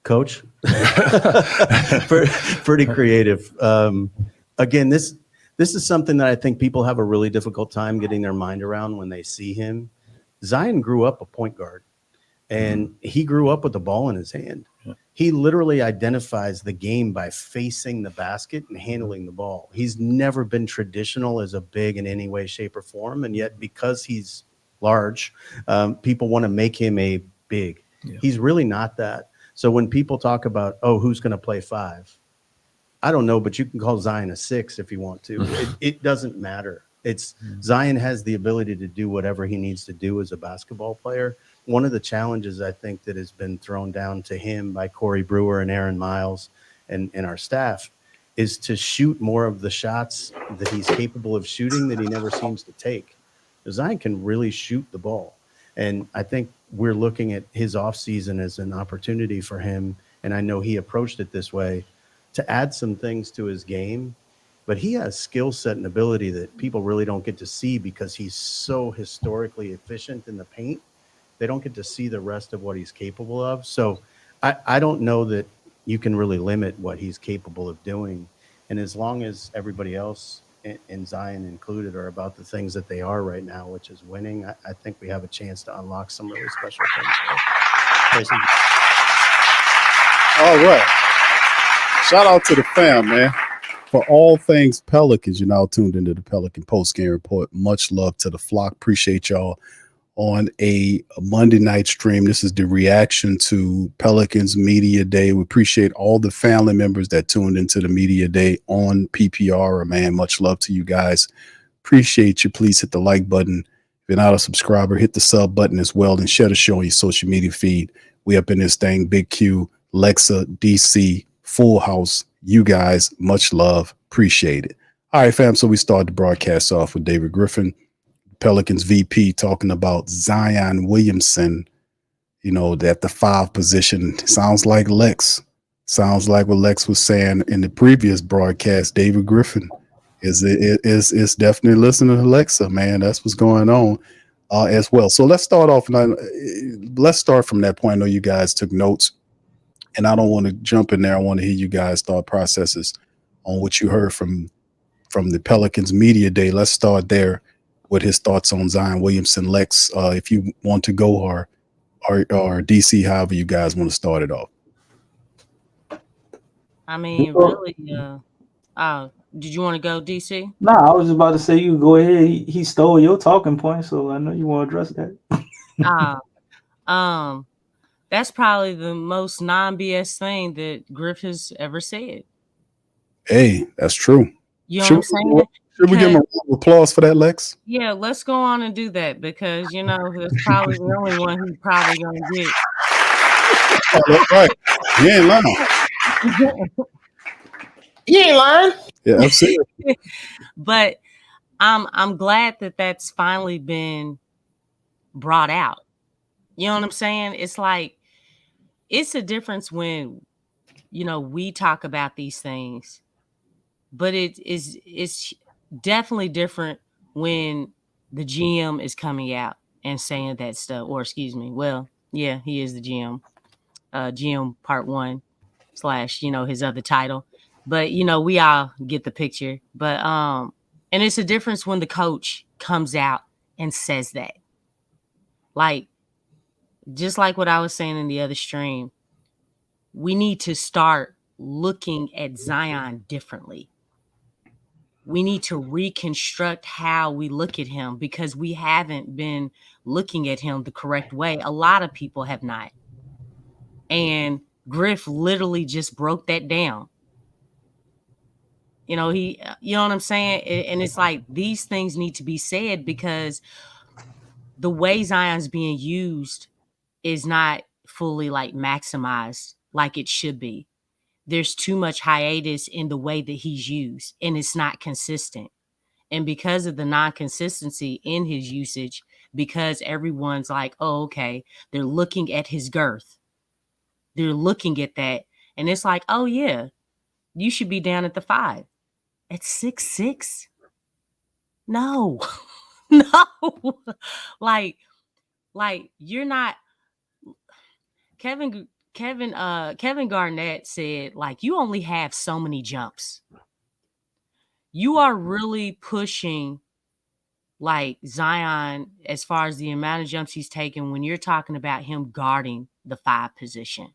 Coach. Pretty creative. Again, this is something that I think people have a really difficult time getting their mind around when they see him. Zion grew up a point guard, and he grew up with the ball in his hand. He literally identifies the game by facing the basket and handling the ball. He's never been traditional as a big in any way, shape, or form, and yet because he's large, people want to make him a big. Yeah. He's really not that. So when people talk about, oh, who's going to play 5? I don't know, but you can call Zion a 6 if you want to. It doesn't matter. Zion has the ability to do whatever he needs to do as a basketball player. One of the challenges I think that has been thrown down to him by Corey Brewer and Aaron Miles and our staff is to shoot more of the shots that he's capable of shooting that he never seems to take. Zion can really shoot the ball. And I think we're looking at his offseason as an opportunity for him, and I know he approached it this way, to add some things to his game. But he has skill set and ability that people really don't get to see because he's so historically efficient in the paint. They don't get to see the rest of what he's capable of. So I don't know that you can really limit what he's capable of doing. And as long as everybody else, and Zion included, are about the things that they are right now, which is winning, I think we have a chance to unlock some really special things. All right. Shout out to the fam, man. For all things Pelicans, you're now tuned into the Pelican Post-Game Report. Much love to the flock. Appreciate y'all on a Monday night stream. This is the reaction to Pelicans Media Day. We appreciate all the family members that tuned into the Media Day on PPR. Man, much love to you guys. Appreciate you. Please hit the like button. If you're not a subscriber, hit the sub button as well, and share the show on your social media feed. We up in this thing. Big Q, Lexxah, DC, Full House. You guys, much love. Appreciate it. All right, fam. So we started the broadcast off with David Griffin, Pelicans VP, talking about Zion Williamson, at the 5 position. Sounds like Lex. Sounds like what Lex was saying in the previous broadcast. David Griffin is definitely listening to Lexxah, man. That's what's going on as well. So let's start off. Let's start from that point. I know you guys took notes, and I don't want to jump in there. I want to hear you guys' thought processes on what you heard from the Pelicans Media Day. Let's start there with his thoughts on Zion Williamson. Lex, if you want to go, or DC, however you guys want to start it off. I mean, really, did you want to go, DC? Nah, I was just about to say you go ahead. He stole your talking point, so I know you want to address that. That's probably the most non-BS thing that Griff has ever said. Hey, that's true. You know what I'm saying? Should we give him a round of applause for that, Lex? Yeah, let's go on and do that because, that's probably the only one who's probably going to get. Oh, that's right. He ain't lying. You ain't lying. Yeah, absolutely. But I'm glad that that's finally been brought out. You know what I'm saying? It's like, it's a difference when, we talk about these things, but it's definitely different when the GM is coming out and saying that stuff, or excuse me. Well, yeah, he is the GM, GM part 1 / his other title, but we all get the picture. But and it's a difference when the coach comes out and says that, like, just like what I was saying in the other stream, we need to start looking at Zion differently. We need to reconstruct how we look at him because we haven't been looking at him the correct way. A lot of people have not. And Griff literally just broke that down. You know what I'm saying? And it's like these things need to be said because the way Zion's being used is not fully like maximized like it should be. There's too much hiatus in the way that he's used, and it's not consistent. And because of the non-consistency in his usage, because everyone's like, oh, okay, they're looking at his girth. They're looking at that. And it's like, oh, yeah, you should be down at the 5. At 6'6"? No. No. Like you're not. Kevin Kevin Garnett said, like, you only have so many jumps. You are really pushing like Zion as far as the amount of jumps he's taken when you're talking about him guarding the 5 position.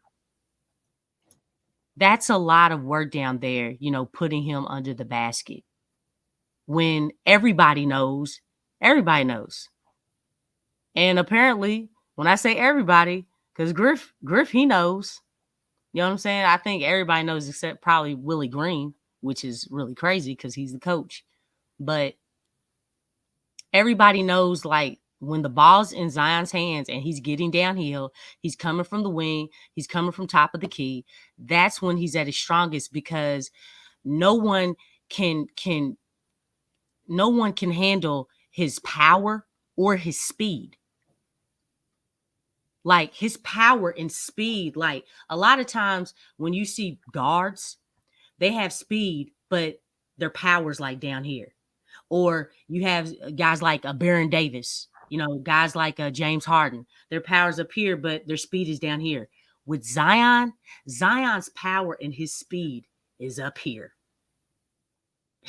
That's a lot of work down there, putting him under the basket. When everybody knows. And apparently, when I say everybody, because Griff, he knows. You know what I'm saying? I think everybody knows except probably Willie Green, which is really crazy because he's the coach. But everybody knows, like, when the ball's in Zion's hands and he's getting downhill, he's coming from the wing, he's coming from top of the key. That's when he's at his strongest because no one can handle his power or his speed. Like his power and speed, like a lot of times when you see guards, they have speed, but their power's like down here. Or you have guys like Baron Davis, guys like James Harden. Their power's up here, but their speed is down here. With Zion's power and his speed is up here.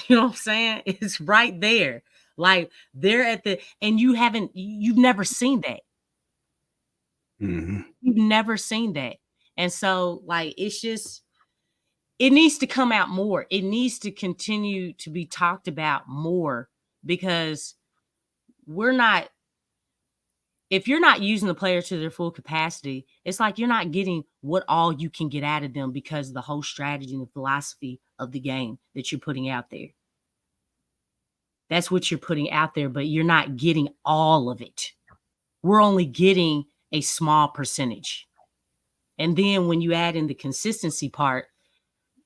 You know what I'm saying? It's right there. Like they're at and you've never seen that. Mm-hmm. You've never seen that. And so, like, it's just, it needs to come out more. It needs to continue to be talked about more because if you're not using the players to their full capacity, it's like you're not getting what all you can get out of them because of the whole strategy and the philosophy of the game that you're putting out there. That's what you're putting out there, but you're not getting all of it. We're only getting a small percentage. And then when you add in the consistency part,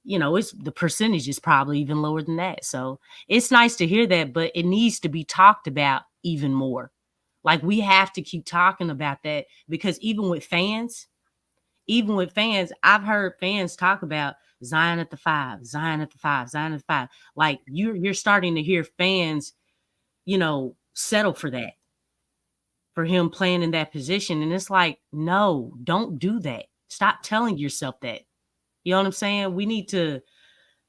it's the percentage is probably even lower than that. So it's nice to hear that, but it needs to be talked about even more. Like we have to keep talking about that because even with fans, I've heard fans talk about Zion at the 5, Zion at the 5, Zion at the 5. Like you're starting to hear fans, settle for that, for him playing in that position. And it's like, no, don't do that. Stop telling yourself that. You know what I'm saying? We need to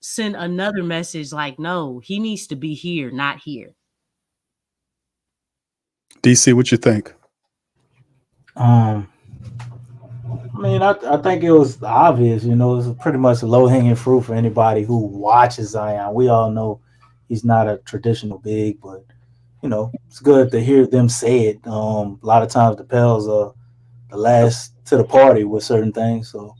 send another message like, no, he needs to be here, not here. DC, what you think? I think it was obvious, it's pretty much low-hanging fruit for anybody who watches Zion. We all know he's not a traditional big, but, it's good to hear them say it. A lot of times the Pels are the last to the party with certain things. So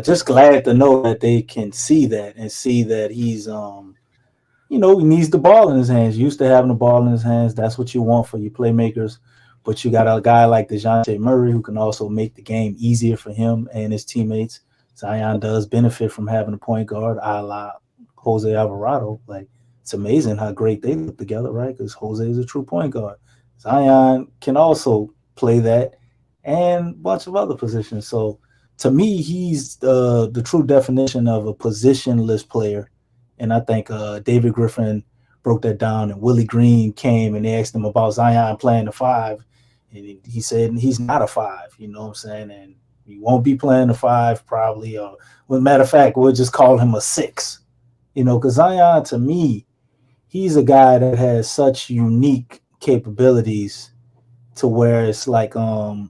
just glad to know that they can see that and see that he's, he needs the ball in his hands. Used to having the ball in his hands. That's what you want for your playmakers. But you got a guy like Dejounte Murray who can also make the game easier for him and his teammates. Zion does benefit from having a point guard a la Jose Alvarado. Like, it's amazing how great they look together, right? Because Jose is a true point guard. Zion can also play that and a bunch of other positions. So, to me, he's the true definition of a positionless player. And I think David Griffin broke that down, and Willie Green came and they asked him about Zion playing the 5. And he said he's not a 5, you know what I'm saying? And he won't be playing the 5 probably. Or, well, matter of fact, we'll just call him a 6. Because Zion, to me, he's a guy that has such unique capabilities to where it's like you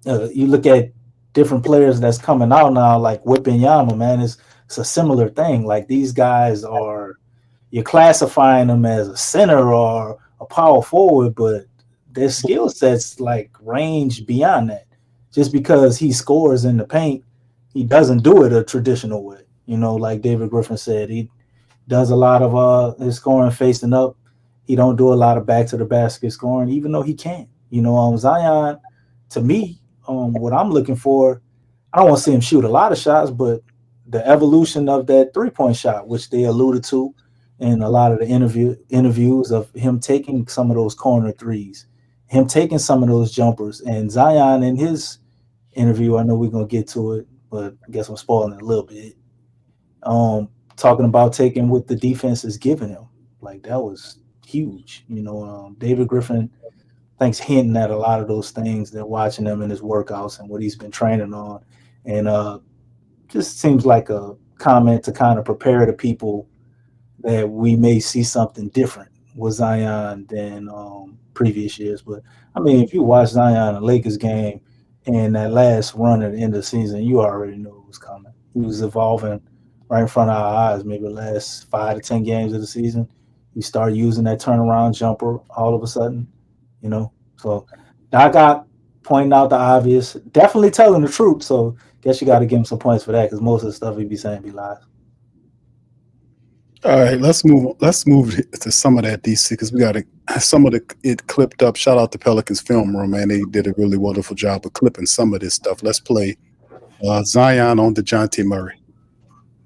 look at different players that's coming out now, like Wembanyama, man, it's a similar thing. Like these guys you're classifying them as a center or a power forward, but their skill sets like range beyond that. Just because he scores in the paint, he doesn't do it a traditional way. Like David Griffin said, he does a lot of his scoring facing up. He don't do a lot of back to the basket scoring, even though he can. Zion, to me, what I'm looking for, I don't want to see him shoot a lot of shots, but the evolution of that 3-point shot, which they alluded to in a lot of the interviews of him taking some of those corner threes, him taking some of those jumpers, and Zion in his interview, I know we're going to get to it, but I guess I'm spoiling it a little bit, talking about taking what the defense is giving him. Like, that was huge. David Griffin think's hinting at a lot of those things. They're watching him in his workouts and what he's been training on. And just seems like a comment to kind of prepare the people that we may see something different with Zion than previous years. But I mean, if you watch Zion in a Lakers game and that last run at the end of the season, you already knew it was coming. He was evolving right in front of our eyes. Maybe the last 5 to 10 games of the season, he started using that turnaround jumper all of a sudden, you know. So Doc got pointing out the obvious, definitely telling the truth. So guess you got to give him some points for that, because most of the stuff he be saying be lies. All right, let's move to some of that, DC, because we got some of it clipped up. Shout out to Pelicans Film Room, man. They did a really wonderful job of clipping some of this stuff. Let's play Zion on Dejounte Murray.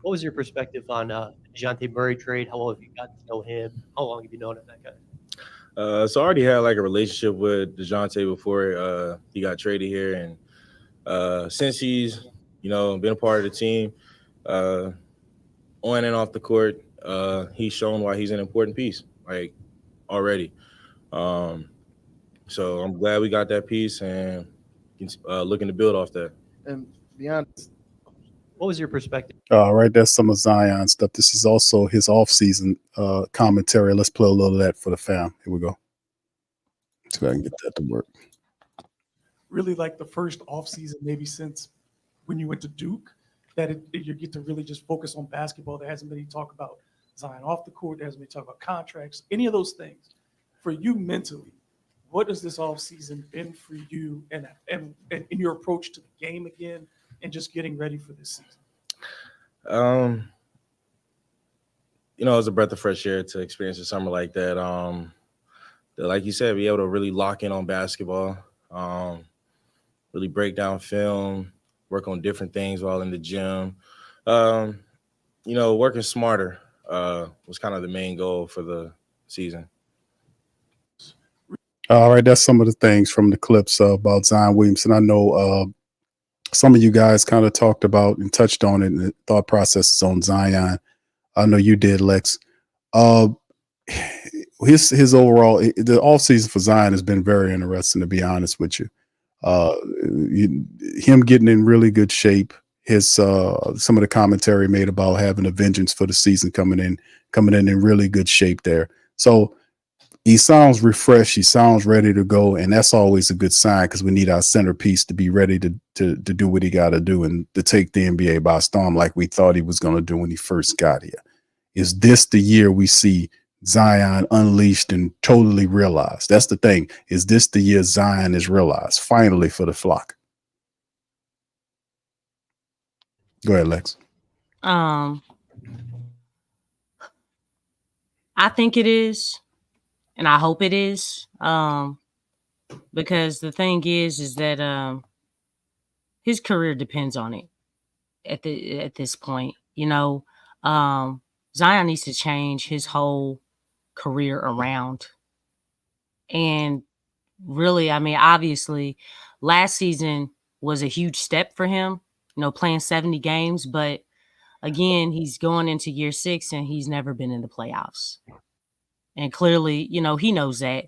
What was your perspective on Dejounte Murray trade? How well have you gotten to know him? How long have you known that guy? So I already had like a relationship with Dejounte before he got traded here, and since he's been a part of the team, on and off the court, he's shown why he's an important piece, like already. So I'm glad we got that piece and looking to build off that. And be honest, What was your perspective? All right, that's some of Zion stuff. This is also his off-season commentary. Let's play a little of that for the fam. Here we go. See if I can get that to work. Really like the first offseason maybe since when you went to Duke, that you get to really just focus on basketball. There hasn't been any talk about Zion off the court. There hasn't been talk about contracts, any of those things. For you mentally, what has this offseason been for you and in your approach to the game again and just getting ready for this season? It was a breath of fresh air to experience a summer like that. Like you said, be able to really lock in on basketball, really break down film, work on different things while in the gym. Working smarter was kind of the main goal for the season. All right, that's some of the things from the clips about Zion Williamson. I know some of you guys kind of talked about and touched on it and the thought processes on Zion. I know you did, Lex. His overall, the offseason for Zion has been very interesting, to be honest with you. Him getting in really good shape. His some of the commentary made about having a vengeance for the season coming in really good shape there. So he sounds refreshed. He sounds ready to go, and that's always a good sign because we need our centerpiece to be ready to do what he got to do and to take the NBA by storm like we thought he was going to do when he first got here. Is this the year we see Zion unleashed and totally realized? That's the thing. Is this the year Zion is realized finally for the flock? Go ahead, Lex. I think it is, and I hope it is. Because the thing is that his career depends on it at this point. Zion needs to change his whole career around. And really, I mean, obviously, last season was a huge step for him, playing 70 games. But again, he's going into year 6 and he's never been in the playoffs. And clearly, he knows that.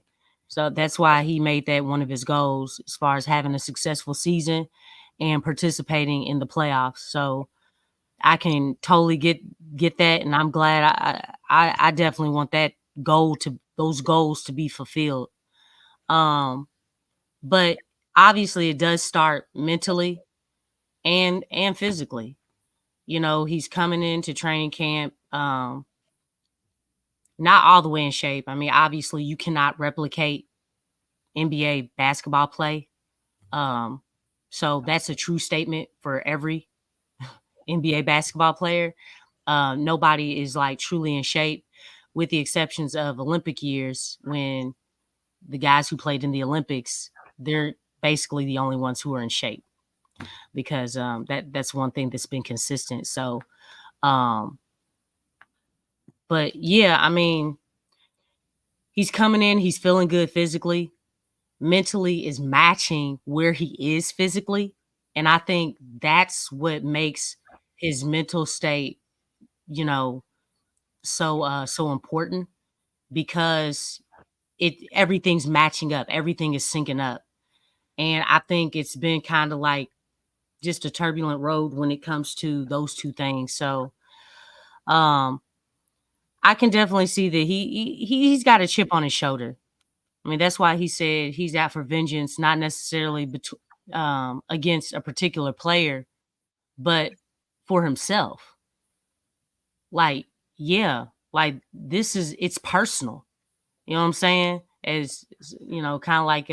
So that's why he made that one of his goals as far as having a successful season and participating in the playoffs. So I can totally get that. And I'm glad I definitely want those goals to be fulfilled. But obviously it does start mentally and physically. He's coming into training camp, not all the way in shape. I mean, obviously you cannot replicate NBA basketball play. So that's a true statement for every NBA basketball player. Nobody is like truly in shape, with the exceptions of Olympic years, when the guys who played in the Olympics, they're basically the only ones who are in shape, because that's one thing that's been consistent. So, but yeah, I mean, he's coming in, he's feeling good physically, mentally is matching where he is physically. And I think that's what makes his mental state, so important, because everything's matching up, everything is syncing up. And I think it's been kind of like just a turbulent road when it comes to those two things. So I can definitely see that he's got a chip on his shoulder. I mean, that's why he said he's out for vengeance, not necessarily against a particular player, but for himself. Like, yeah, like it's personal. You know what I'm saying? As you know, kind of like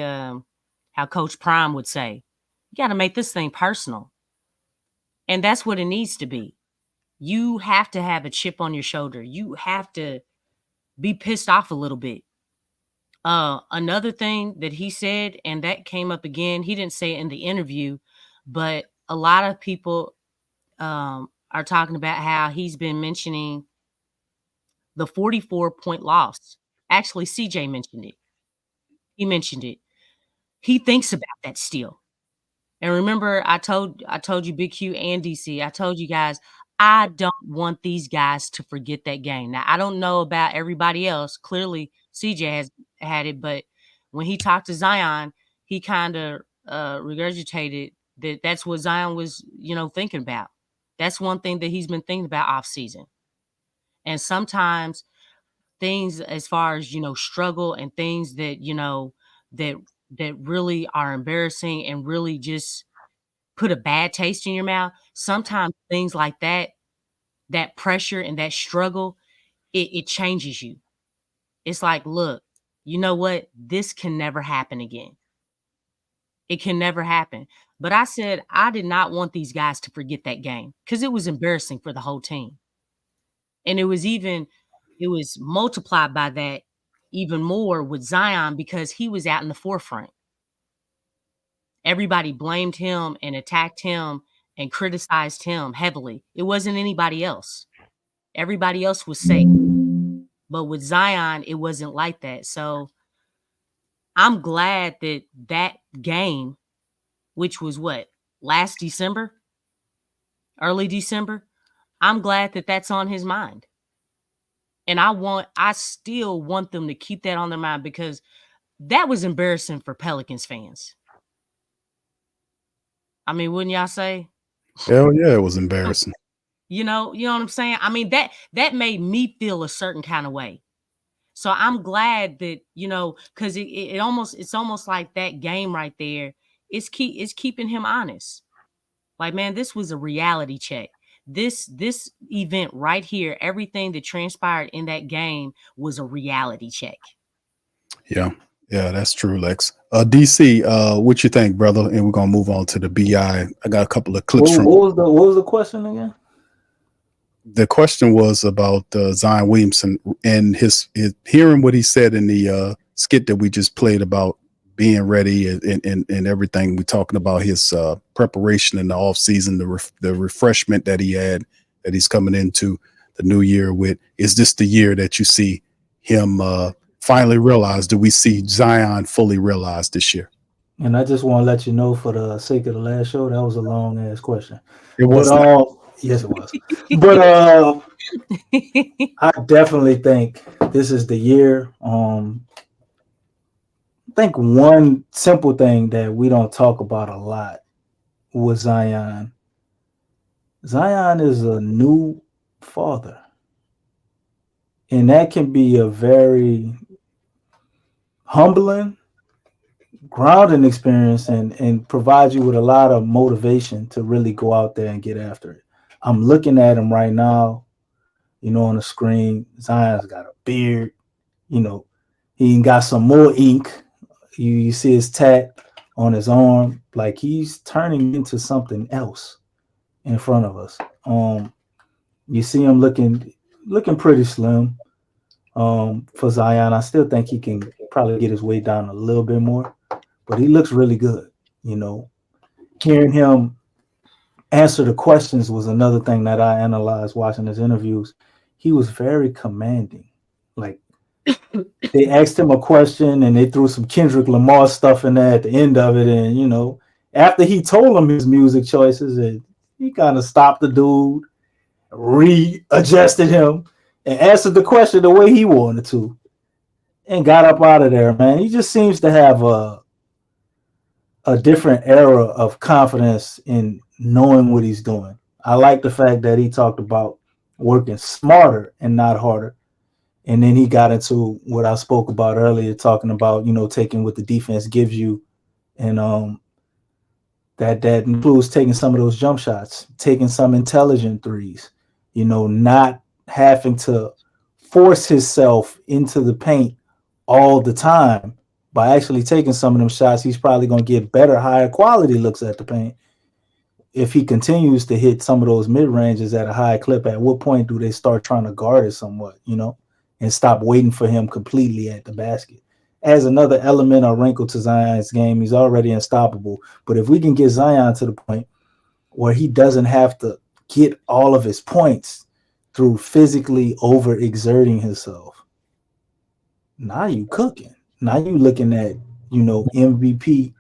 how Coach Prime would say, you got to make this thing personal. And that's what it needs to be. You have to have a chip on your shoulder. You have to be pissed off a little bit. Another thing that he said, and that came up again, he didn't say it in the interview, but a lot of people are talking about how he's been mentioning the 44-point loss. Actually, CJ mentioned it. He mentioned it. He thinks about that still. And remember, I told you, Big Q and DC, I told you guys, I don't want these guys to forget that game. Now, I don't know about everybody else. Clearly, CJ has had it, but when he talked to Zion, he kind of regurgitated that's what Zion was, thinking about. That's one thing that he's been thinking about off season. And sometimes things as far as, struggle and things that, that really are embarrassing and really just put a bad taste in your mouth. Sometimes things like that pressure and that struggle, it changes you. It's like, look, you know what? This can never happen again. It can never happen. But I said, I did not want these guys to forget that game because it was embarrassing for the whole team. And it was multiplied by that even more with Zion because he was out in the forefront. Everybody blamed him and attacked him and criticized him heavily. It wasn't anybody else. Everybody else was safe. But with Zion, it wasn't like that. So I'm glad that game, which was last December, early December, I'm glad that that's on his mind. And I still want them to keep that on their mind because that was embarrassing for Pelicans fans. I mean, wouldn't y'all say? Hell yeah, it was embarrassing. You know what I'm saying? I mean, that made me feel a certain kind of way. So I'm glad that, because it's almost like that game right there. It's keeping him honest. Like, man, this was a reality check. This event right here, everything that transpired in that game was a reality check. Yeah, that's true, Lex. DC, what you think, brother? And we're gonna move on to the BI. I got a couple of clips from. What was the question again? The question was about Zion Williamson and his hearing what he said in the skit that we just played about being ready and everything. We're talking about his preparation in the off season, the refreshment that he had, that he's coming into the new year with. Is this the year that you see him finally realize? Do we see Zion fully realized this year? And I just want to let you know, for the sake of the last show, that was a long ass question. It was. Yes, it was. But I definitely think this is the year. I think one simple thing that we don't talk about a lot with Zion. Zion is a new father. And that can be a very humbling, grounding experience and provide you with a lot of motivation to really go out there and get after it. I'm looking at him right now, on the screen. Zion's got a beard, he got some more ink. You see his tat on his arm, like he's turning into something else in front of us. You see him looking pretty slim. For Zion, I still think he can probably get his weight down a little bit more, but he looks really good. Hearing him answer the questions was another thing that I analyzed watching his interviews. He was very commanding. Like, they asked him a question and they threw some Kendrick Lamar stuff in there at the end of it. And, after he told him his music choices, and he kind of stopped the dude, readjusted him, and answered the question the way he wanted to. and got up out of there, man. He just seems to have a different era of confidence in knowing what he's doing. I like the fact that he talked about working smarter and not harder. And then he got into what I spoke about earlier, talking about, taking what the defense gives you. And that includes taking some of those jump shots, taking some intelligent threes, not having to force himself into the paint all the time. By actually taking some of them shots, he's probably going to get better, higher quality looks at the paint. If he continues to hit some of those mid ranges at a high clip, at what point do they start trying to guard it somewhat, and stop waiting for him completely at the basket? As another element or wrinkle to Zion's game, he's already unstoppable. But if we can get Zion to the point where he doesn't have to get all of his points through physically overexerting himself, now you cooking. Now you looking at, MVP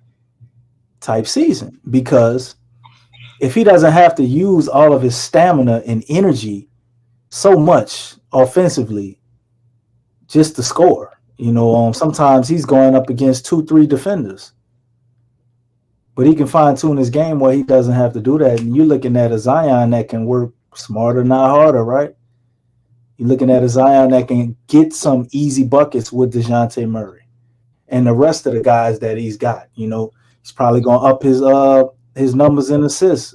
type season, because if he doesn't have to use all of his stamina and energy so much offensively just to score, sometimes he's going up against 2-3 defenders, but he can fine tune his game where he doesn't have to do that. And you're looking at a Zion that can work smarter, not harder, right? You're looking at a Zion that can get some easy buckets with Dejounte Murray and the rest of the guys that he's got. He's probably going to up his numbers in assists,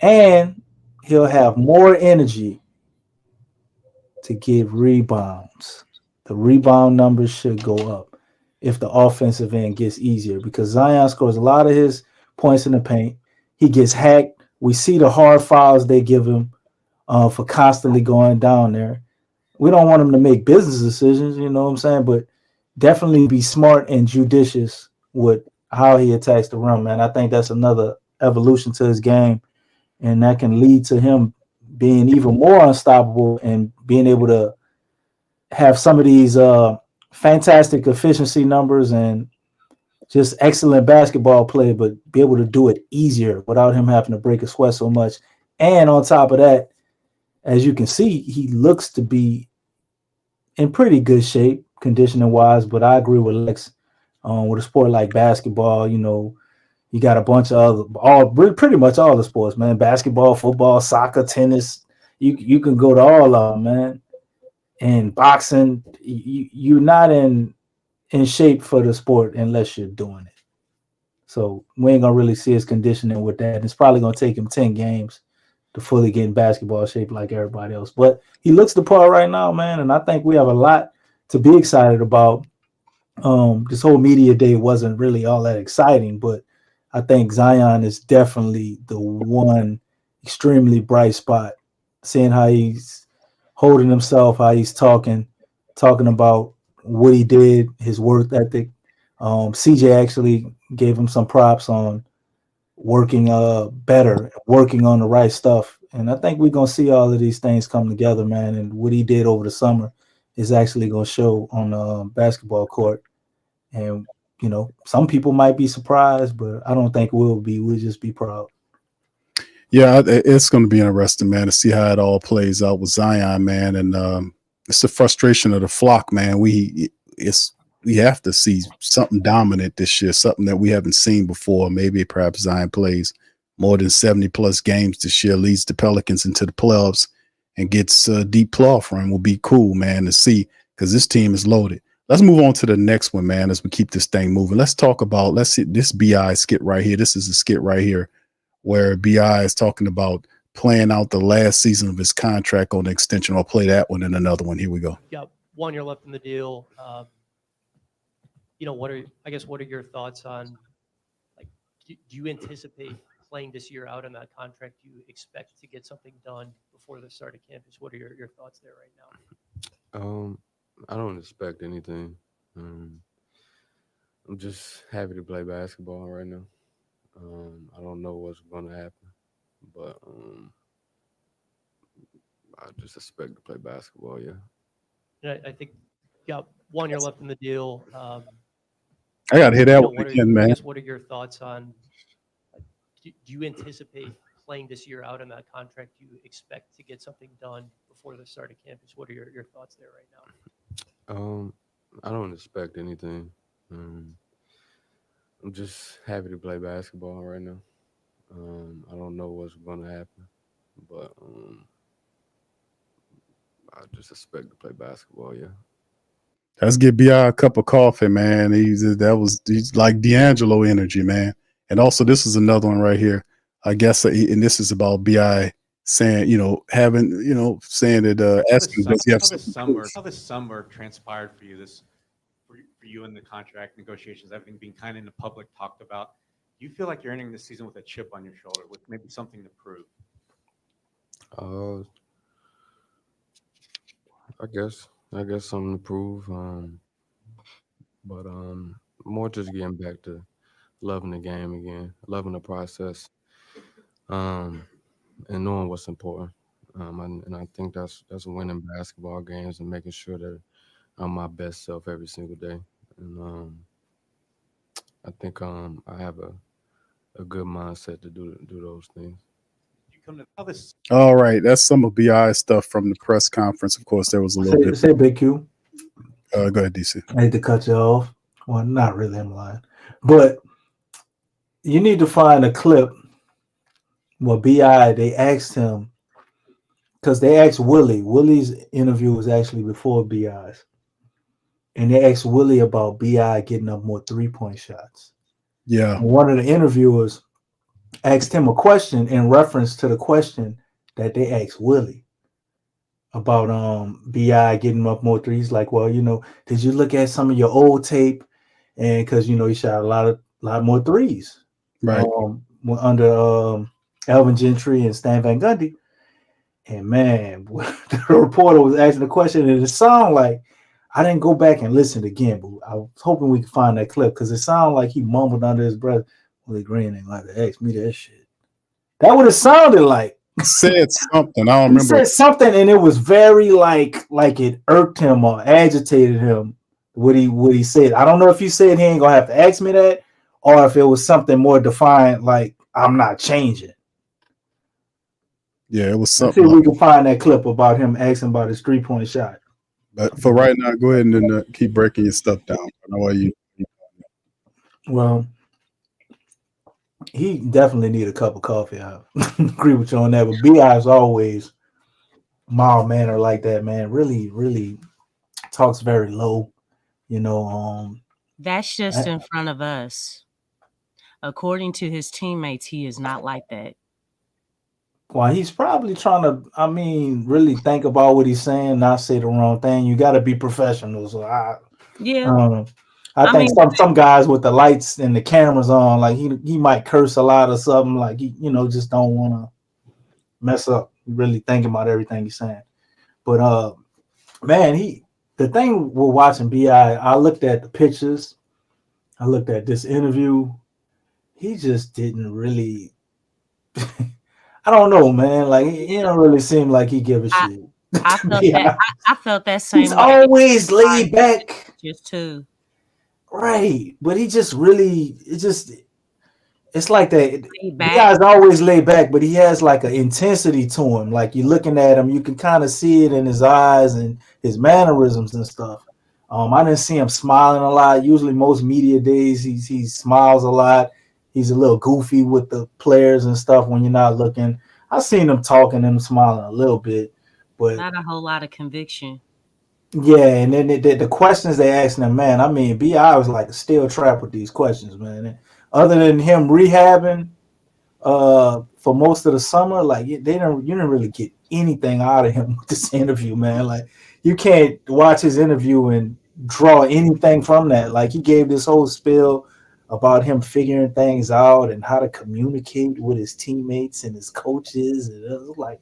and he'll have more energy to give rebounds. The rebound numbers should go up if the offensive end gets easier, because Zion scores a lot of his points in the paint. He gets hacked. We see the hard fouls they give him for constantly going down there. We don't want him to make business decisions, you know what I'm saying? But definitely be smart and judicious with how he attacks the rim, man. I think that's another evolution to his game, and that can lead to him being even more unstoppable and being able to have some of these fantastic efficiency numbers and just excellent basketball play, but be able to do it easier without him having to break a sweat so much. And on top of that, as you can see, he looks to be in pretty good shape conditioning wise. But I agree with Lex, with a sport like basketball, you got a bunch of pretty much all the sports, man. Basketball, football, soccer, tennis. You can go to all of them, man. And boxing, you're not in shape for the sport unless you're doing it. So we ain't gonna really see his conditioning with that. It's probably gonna take him 10 games to fully get in basketball shape like everybody else. But he looks the part right now, man. And I think we have a lot to be excited about. This whole media day wasn't really all that exciting, but I think Zion is definitely the one extremely bright spot. Seeing how he's holding himself, how he's talking about what he did, his work ethic. CJ actually gave him some props on working better, working on the right stuff. And I think we're going to see all of these things come together, man. And what he did over the summer is actually going to show on the basketball court. And, some people might be surprised, but I don't think we'll be. We'll just be proud. Yeah, it's going to be interesting, man, to see how it all plays out with Zion, man. And it's the frustration of the flock, man. We have to see something dominant this year, something that we haven't seen before. Maybe perhaps Zion plays more than 70-plus games this year, leads the Pelicans into the playoffs, and gets a deep playoff run. Will be cool, man, to see, because this team is loaded. Let's move on to the next one, man, as we keep this thing moving. Let's see this BI skit right here. This is a skit right here where BI is talking about playing out the last season of his contract on the extension. I'll play that one and another one. Here we go. Got 1 year left in the deal. What are your thoughts on, like, do you anticipate playing this year out on that contract? Do you expect to get something done before the start of campus? What are your thoughts there right now? I don't expect anything. I'm just happy to play basketball right now. I don't know what's going to happen, but I just expect to play basketball, yeah. And I think you got 1 year left in the deal. I got to hear that one again, man. What are your thoughts on, do you anticipate playing this year out on that contract? Do you expect to get something done before the start of campus? What are your thoughts there right now? I don't expect anything. Um, I'm just happy to play basketball right now. I don't know what's gonna happen, but I just expect to play basketball. Yeah. Let's get Bi a cup of coffee, man. He's like D'Angelo energy, man. And also, this is another one right here. I guess, and this is about Bi saying, saying that asking does he have something? How this summer transpired for you? For you in the contract negotiations, everything being kind of in the public talked about. Do you feel like you're entering this season with a chip on your shoulder, with maybe something to prove? I guess something to prove. But more just getting back to loving the game again, loving the process, and knowing what's important. And I think that's winning basketball games and making sure that I'm my best self every single day. And I think I have a good mindset to do those things. You come to how this. All right, that's some of Bi stuff from the press conference. Of course, there was a little bit. Say Big Q. Go ahead, DC. I hate to cut you off. Well, not really, I'm lying. But you need to find a clip where Bi, they asked him, because they asked Willie. Willie's interview was actually before Bi's. And they asked Willie about Bi getting up more 3-point shots. Yeah. And one of the interviewers asked him a question in reference to the question that they asked Willie about Bi getting up more threes. Like, well, did you look at some of your old tape? And because he shot a lot more threes, right? Under Alvin Gentry and Stan Van Gundy. And man, the reporter was asking the question, and it sounded like, I didn't go back and listen again, but I was hoping we could find that clip because it sounded like he mumbled under his breath, Willie Green ain't like to ask me that shit. That would have sounded like. Said something. I don't remember. He said something, and it was very like it irked him or agitated him. What he said. I don't know if he said he ain't gonna have to ask me that, or if it was something more defiant, like I'm not changing. Yeah, it was something. Let's see if we can find that clip about him asking about his 3-point shot. But for right now, go ahead and keep breaking your stuff down. I know why you. Well, he definitely need a cup of coffee. I agree with you on that. But Bi is always mild manner like that, man. Really, really talks very low. That's just in front of us. According to his teammates, he is not like that. Well, he's probably trying to, really think about what he's saying, not say the wrong thing. You got to be professional. So I don't know. I think some guys with the lights and the cameras on, like he might curse a lot or something. Like he, just don't want to mess up. Really thinking about everything he's saying. But man, the thing we're watching Bi, I looked at the pictures, I looked at this interview. He just didn't really. I don't know, man. Like he don't really seem like he give a shit. I felt that. I felt that same. He's always laid back. Just too. Right, but he just really. It's like that. Bi's always laid back, but he has like an intensity to him. Like you're looking at him, you can kind of see it in his eyes and his mannerisms and stuff. I didn't see him smiling a lot. Usually, most media days, he smiles a lot. He's a little goofy with the players and stuff when you're not looking. I've seen him talking and smiling a little bit, but not a whole lot of conviction. Yeah, and then the questions they asked him, man. Bi was like a steel trap with these questions, man. And other than him rehabbing, for most of the summer, like you didn't really get anything out of him with this interview, man. Like you can't watch his interview and draw anything from that. Like he gave this whole spiel about him figuring things out and how to communicate with his teammates and his coaches. And it was like,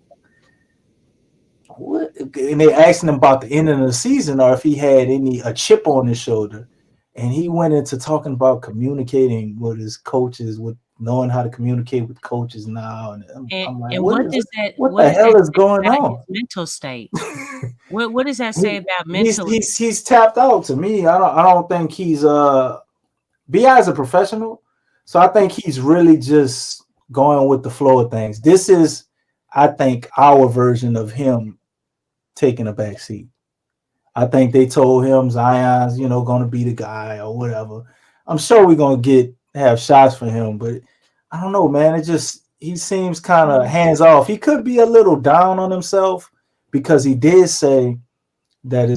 what? And they asked him about the end of the season or if he had a chip on his shoulder. And he went into talking about communicating with his coaches, with knowing how to communicate with coaches now. And I'm like, what the hell is going on? His mental state. What does that say about mentally? He's tapped out to me. I don't think he's Bi is a professional, so I think he's really just going with the flow of things. This is, I think, our version of him taking a back seat. I think they told him Zion's, going to be the guy or whatever. I'm sure we're going to have shots for him, but I don't know, man. He seems kind of hands off. He could be a little down on himself because he did say that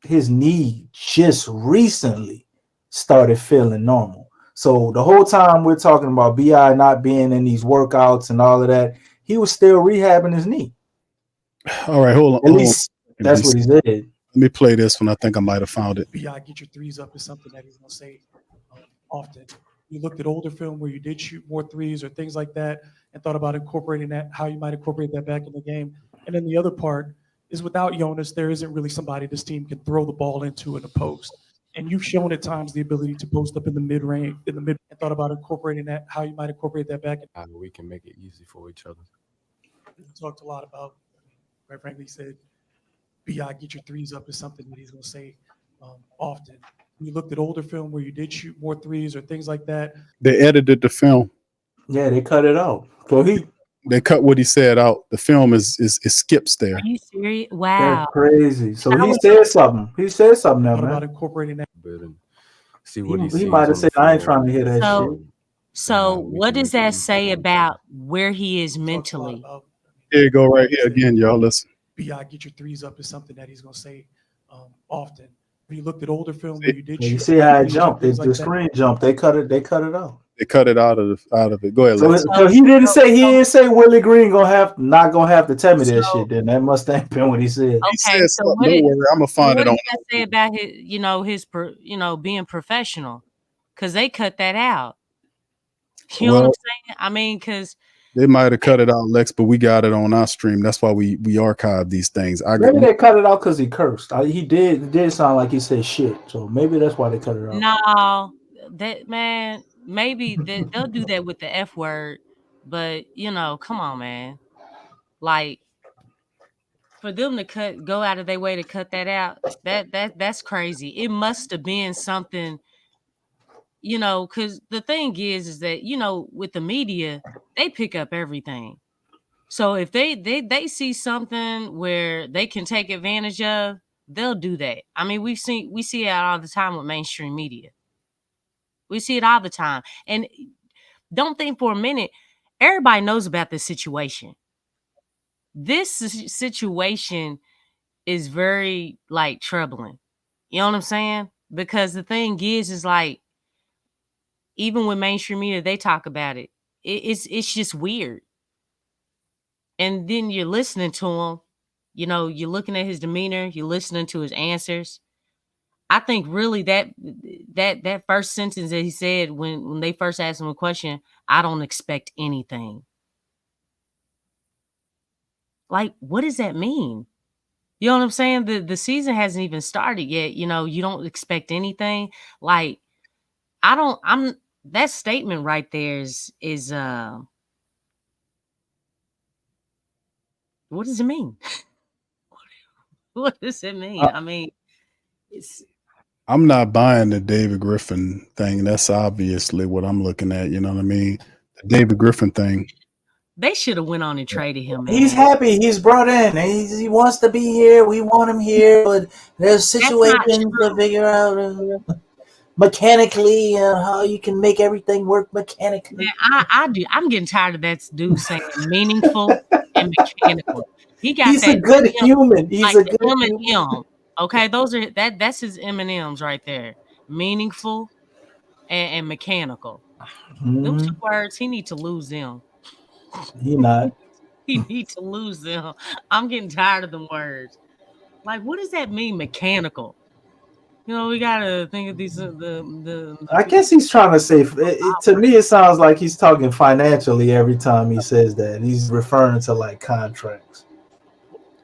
his knee just recently started feeling normal. So the whole time we're talking about BI not being in these workouts and all of that, he was still rehabbing his knee. All right, hold on. At least that's what he said. Let me play this one. I think I might have found it. BI get your threes up is something that he's going to say often. You looked at older film where you did shoot more threes or things like that and thought about incorporating that, how you might incorporate that back in the game. And then the other part is without Jonas, there isn't really somebody this team can throw the ball into in the post. And you've shown at times the ability to post up in the mid-range, and thought about incorporating that, how you might incorporate that back. We can make it easy for each other. We talked a lot about, quite frankly, he said, BI get your threes up is something that he's going to say often. You looked at older film where you did shoot more threes or things like that. They edited the film. Yeah, they cut it out. So they cut what he said out. The film is skips there. Are you serious? Wow. That's crazy. So he said something. He said something now, man. About incorporating that. See what he might have said, I ain't trying to hear that shit. So what does that say about where he is mentally? Here you go right here again, y'all. Listen. BI get your threes up is something that he's going to say often. When you looked at older film where you did you see how it jumped. The screen jumped. They cut it out. They cut it out of it. Go ahead. So he didn't say Willie Green not gonna have to tell me that shit. Then that must have been what he said. Okay, so what don't worry, I'm gonna find it on. What did that say about his being professional? Because they cut that out. You know what I'm saying? I mean, because they might have cut it out, Lex, but we got it on our stream. That's why we archive these things. Maybe they cut it out because he cursed. It did sound like he said shit. So maybe that's why they cut it out. No, that man. Maybe they'll do that with the F word, but come on, man. Like for them to go out of their way to cut that out, that's crazy. It must have been something, because the thing is that with the media, they pick up everything. So if they see something where they can take advantage of, they'll do that. I mean, we see it all the time with mainstream media. We see it all the time. And don't think for a minute, everybody knows about this situation. This situation is very, troubling. You know what I'm saying? Because the thing is even with mainstream media, they talk about it. It's just weird. And then you're listening to him. You're looking at his demeanor. You're listening to his answers. I think really that first sentence that he said when they first asked him a question, I don't expect anything. Like, what does that mean? You know what I'm saying? The season hasn't even started yet. You don't expect anything. Like, that statement right there is what does it mean? What does it mean? I mean, I'm not buying the David Griffin thing. That's obviously what I'm looking at. You know what I mean? The David Griffin thing. They should have went on and traded him. Man. He's happy. He's brought in. He wants to be here. We want him here. But there's situations to figure out mechanically how you can make everything work mechanically. Man, I'm getting tired of that dude saying meaningful and mechanical. He's a good human. He's a good human. Okay, that's his M&Ms right there. Meaningful and mechanical. Those two words, he need to lose them. He not. He need to lose them. I'm getting tired of them words. Like, what does that mean, mechanical? We gotta think of these. I guess he's trying to say. To me, it sounds like he's talking financially every time he says that. He's referring to contracts.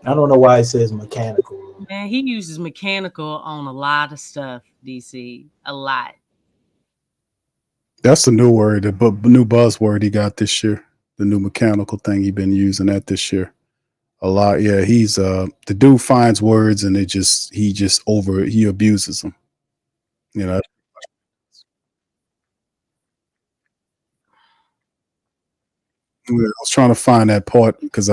I don't know why he says mechanical. Man, he uses mechanical on a lot of stuff, DC. A lot. That's the new word, the new buzzword he got this year. The new mechanical thing he been using that this year. A lot. Yeah, he's the dude finds words and he abuses them. I was trying to find that part because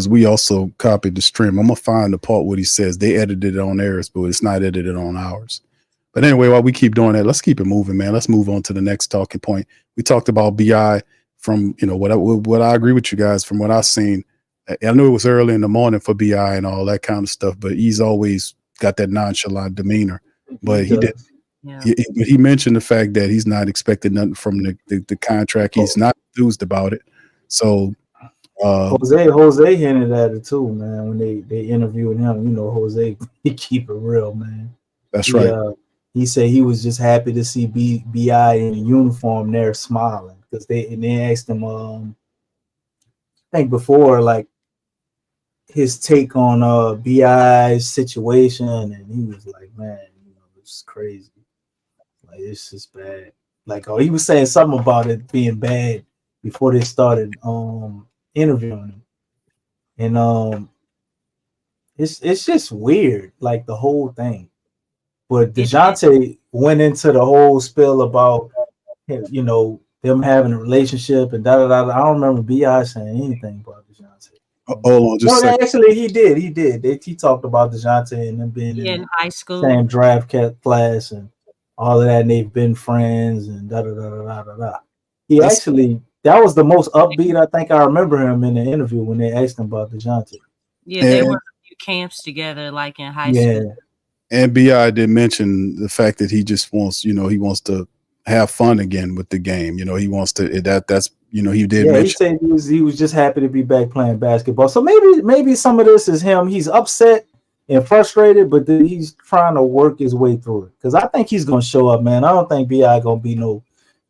we also copied the stream. I'm gonna find the part where he says they edited it on theirs, but it's not edited on ours. But anyway, while we keep doing that, let's keep it moving, man. Let's move on to the next talking point. We talked about BI from what I agree with you guys from what I've seen. I knew it was early in the morning for BI and all that kind of stuff, but he's always got that nonchalant demeanor. But he did. Yeah. He mentioned the fact that he's not expecting nothing from the contract. He's not enthused about it. So Jose hinted at it too, man. When they interviewed him, Jose, he keep it real, man. That's right. He said he was just happy to see BI in a uniform there smiling because they asked him, I think before, like his take on BI's situation, and he was like, man, it's crazy. Like it's just bad. Like he was saying something about it being bad before they started interviewing him, and it's just weird, like the whole thing. But Dejounte went into the whole spill about them having a relationship and da da da. I don't remember BI saying anything about Dejounte. Hold on, just a second. Actually, he did. He talked about Dejounte and them being in high school, same draft class and all of that. And they've been friends and da da da da da da. That was the most upbeat I think I remember him in the interview when they asked him about Dejounte. Yeah, they were a few camps together, like in high school. And BI did mention the fact that he just wants, he wants to have fun again with the game. He wants to. He did. Yeah, he said he was just happy to be back playing basketball. So maybe some of this is him. He's upset and frustrated, but he's trying to work his way through it. Because I think he's gonna show up, man. I don't think BI gonna be no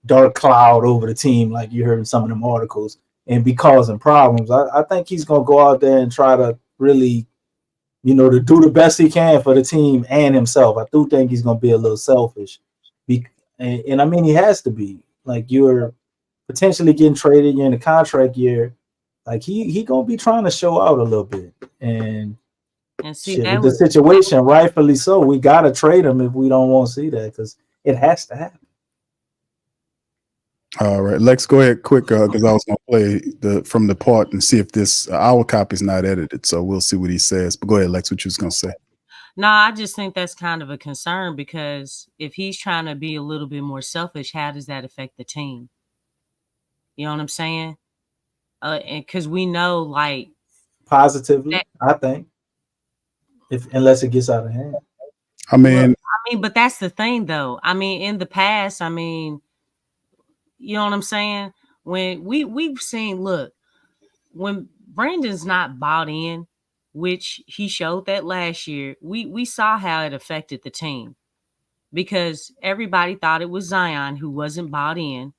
dark cloud over the team like you heard in some of them articles and be causing problems. I think he's gonna go out there and try to really, to do the best he can for the team and himself. I do think he's gonna be a little selfish, and I mean he has to be. Like you're potentially getting traded, you're in a contract year. Like he gonna be trying to show out a little bit, and see the situation, rightfully so. We gotta trade him if we don't want to see that because it has to happen. All right, Lex, go ahead quick because I was gonna play from the part and see if this our copy's not edited, so we'll see what he says. But go ahead, Lex, what you was gonna say? No, I just think that's kind of a concern because if he's trying to be a little bit more selfish, how does that affect the team? You know what I'm saying? And because we know, like positively, I think, unless it gets out of hand. I mean, but that's the thing, though. I mean, in the past, you know what I'm saying? When we've seen, look, when Brandon's not bought in, which he showed that last year, we saw how it affected the team because everybody thought it was Zion who wasn't bought in.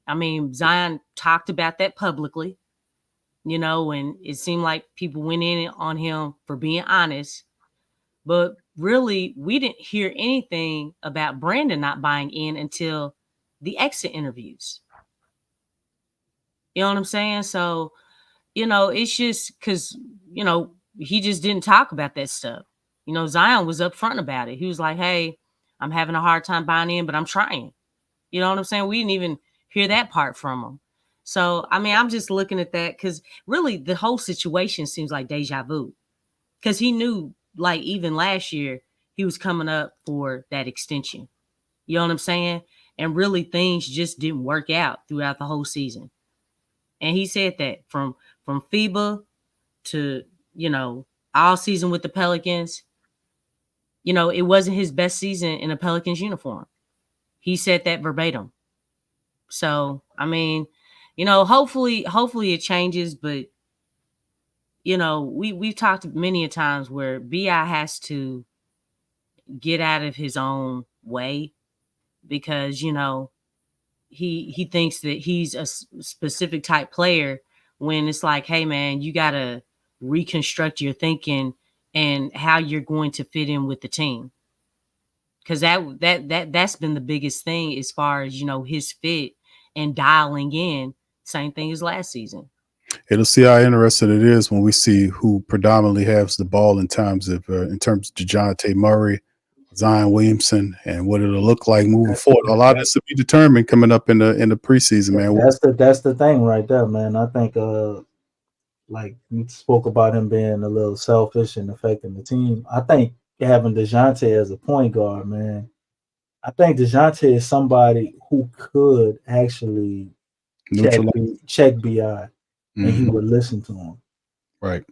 I mean, Zion talked about that publicly, and it seemed like people went in on him for being honest. But really, we didn't hear anything about Brandon not buying in until the exit interviews. You know what I'm saying? So, it's just because, he just didn't talk about that stuff. Zion was upfront about it. He was like, hey, I'm having a hard time buying in, but I'm trying. You know what I'm saying? We didn't even hear that part from him. So, I mean, I'm just looking at that because really the whole situation seems like deja vu because he knew, like, even last year, he was coming up for that extension. You know what I'm saying? And really things just didn't work out throughout the whole season. And he said that from FIBA to, all season with the Pelicans, it wasn't his best season in a Pelicans uniform. He said that verbatim. So, I mean, hopefully it changes, but, we've talked many a times where BI has to get out of his own way because, he thinks that he's a specific type player when it's like, hey, man, you got to reconstruct your thinking and how you're going to fit in with the team. Because that's been the biggest thing as far as, his fit and dialing in. Same thing as last season. It'll see how interesting it is when we see who predominantly has the ball in terms of Dejounte Murray, Zion Williamson and what it'll look like moving forward. A lot of this will be determined coming up in the preseason, man. That's the thing right there, man. I think like you spoke about him being a little selfish and affecting the team. I think having Dejounte as a point guard, man. I think Dejounte is somebody who could actually check BI and he would listen to him. Right.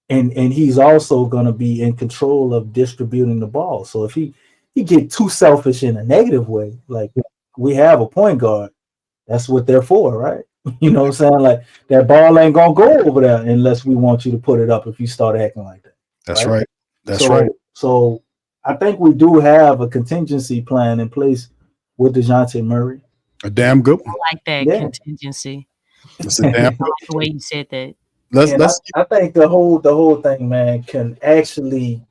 And he's also going to be in control of distributing the ball. So if he get too selfish in a negative way, like we have a point guard, that's what they're for, right? You know what I'm saying? Like that ball ain't going to go over there unless we want you to put it up if you start acting like that. That's right. That's right. So I think we do have a contingency plan in place with Dejounte Murray. A damn good one. I like that contingency. It's a damn I like the way you said that. I think the whole thing, man, can actually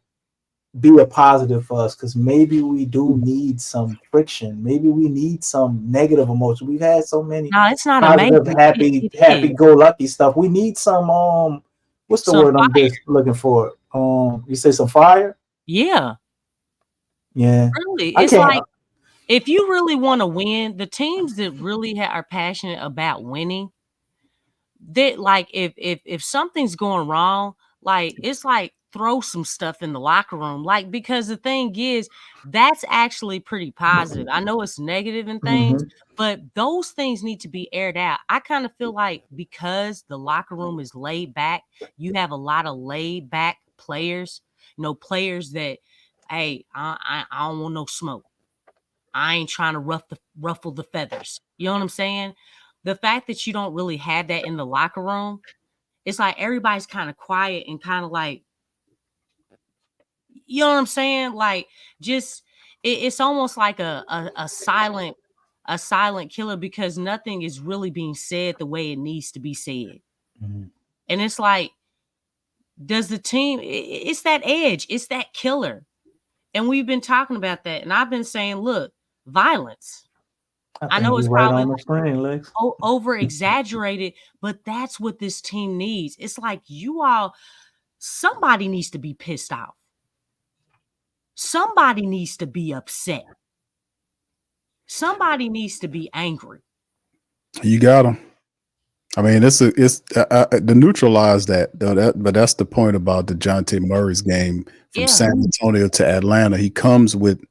be a positive for us because maybe we do need some friction. Maybe we need some negative emotion. We've had so many. No, it's not positive, amazing. happy go lucky stuff. We need some what's the word I'm just looking for? You say some fire? Yeah. Yeah. Really, it's like if you really want to win, the teams that really are passionate about winning, that like if something's going wrong, like it's like throw some stuff in the locker room, like because the thing is that's actually pretty positive. I know it's negative and things, but those things need to be aired out. I kind of feel like because the locker room is laid back, you have a lot of laid back players, players that, hey, I don't want no smoke. I ain't trying to ruffle the feathers. You know what I'm saying? The fact that you don't really have that in the locker room, it's like everybody's kind of quiet and kind of like, you know what I'm saying? Like just it's almost like a silent killer because nothing is really being said the way it needs to be said. And it's like, does the team, it's that edge, it's that killer. And we've been talking about that. And I've been saying, look, violence. I know it's right probably on the screen, Lex. over exaggerated, but that's what this team needs. It's like somebody needs to be pissed off. Somebody needs to be upset. Somebody needs to be angry. You got them. I mean, it's to neutralize that though. But that's the point about Dejounte Murray's game from San Antonio to Atlanta. He comes with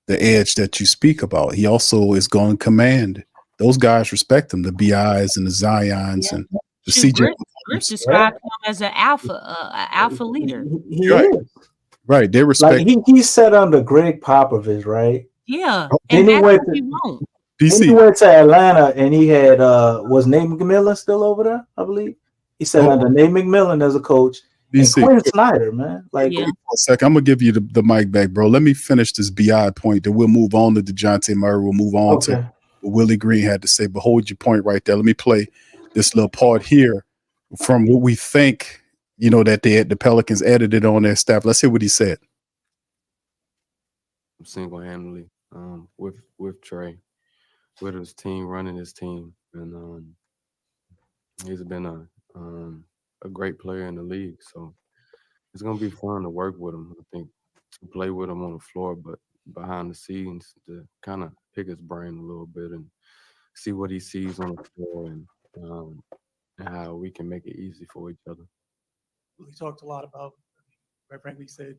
the edge that you speak about. He also is going to command. Those guys respect him, the BIs and the Zions and the CJ. Griff described him as an alpha leader. He is. Right. They respect. Like he's set under Greg Popovich, right? Yeah. And that's what we want. DC. He went to Atlanta and he had was Nate McMillan still over there, I believe. He said under Nate McMillan as a coach. DC. And Quinn Snyder, man. Like for a second, I'm gonna give you the mic back, bro. Let me finish this BI point. Then we'll move on to Dejounte Murray. We'll move on to what Willie Green had to say. But hold your point right there. Let me play this little part here from what we think, that the Pelicans edited on their staff. Let's hear what he said. Single-handedly, with Trey, with his team, running his team, and he's been a great player in the league. So it's gonna be fun to work with him. I think to play with him on the floor, but behind the scenes to kind of pick his brain a little bit and see what he sees on the floor and how we can make it easy for each other. We talked a lot about, quite frankly, said,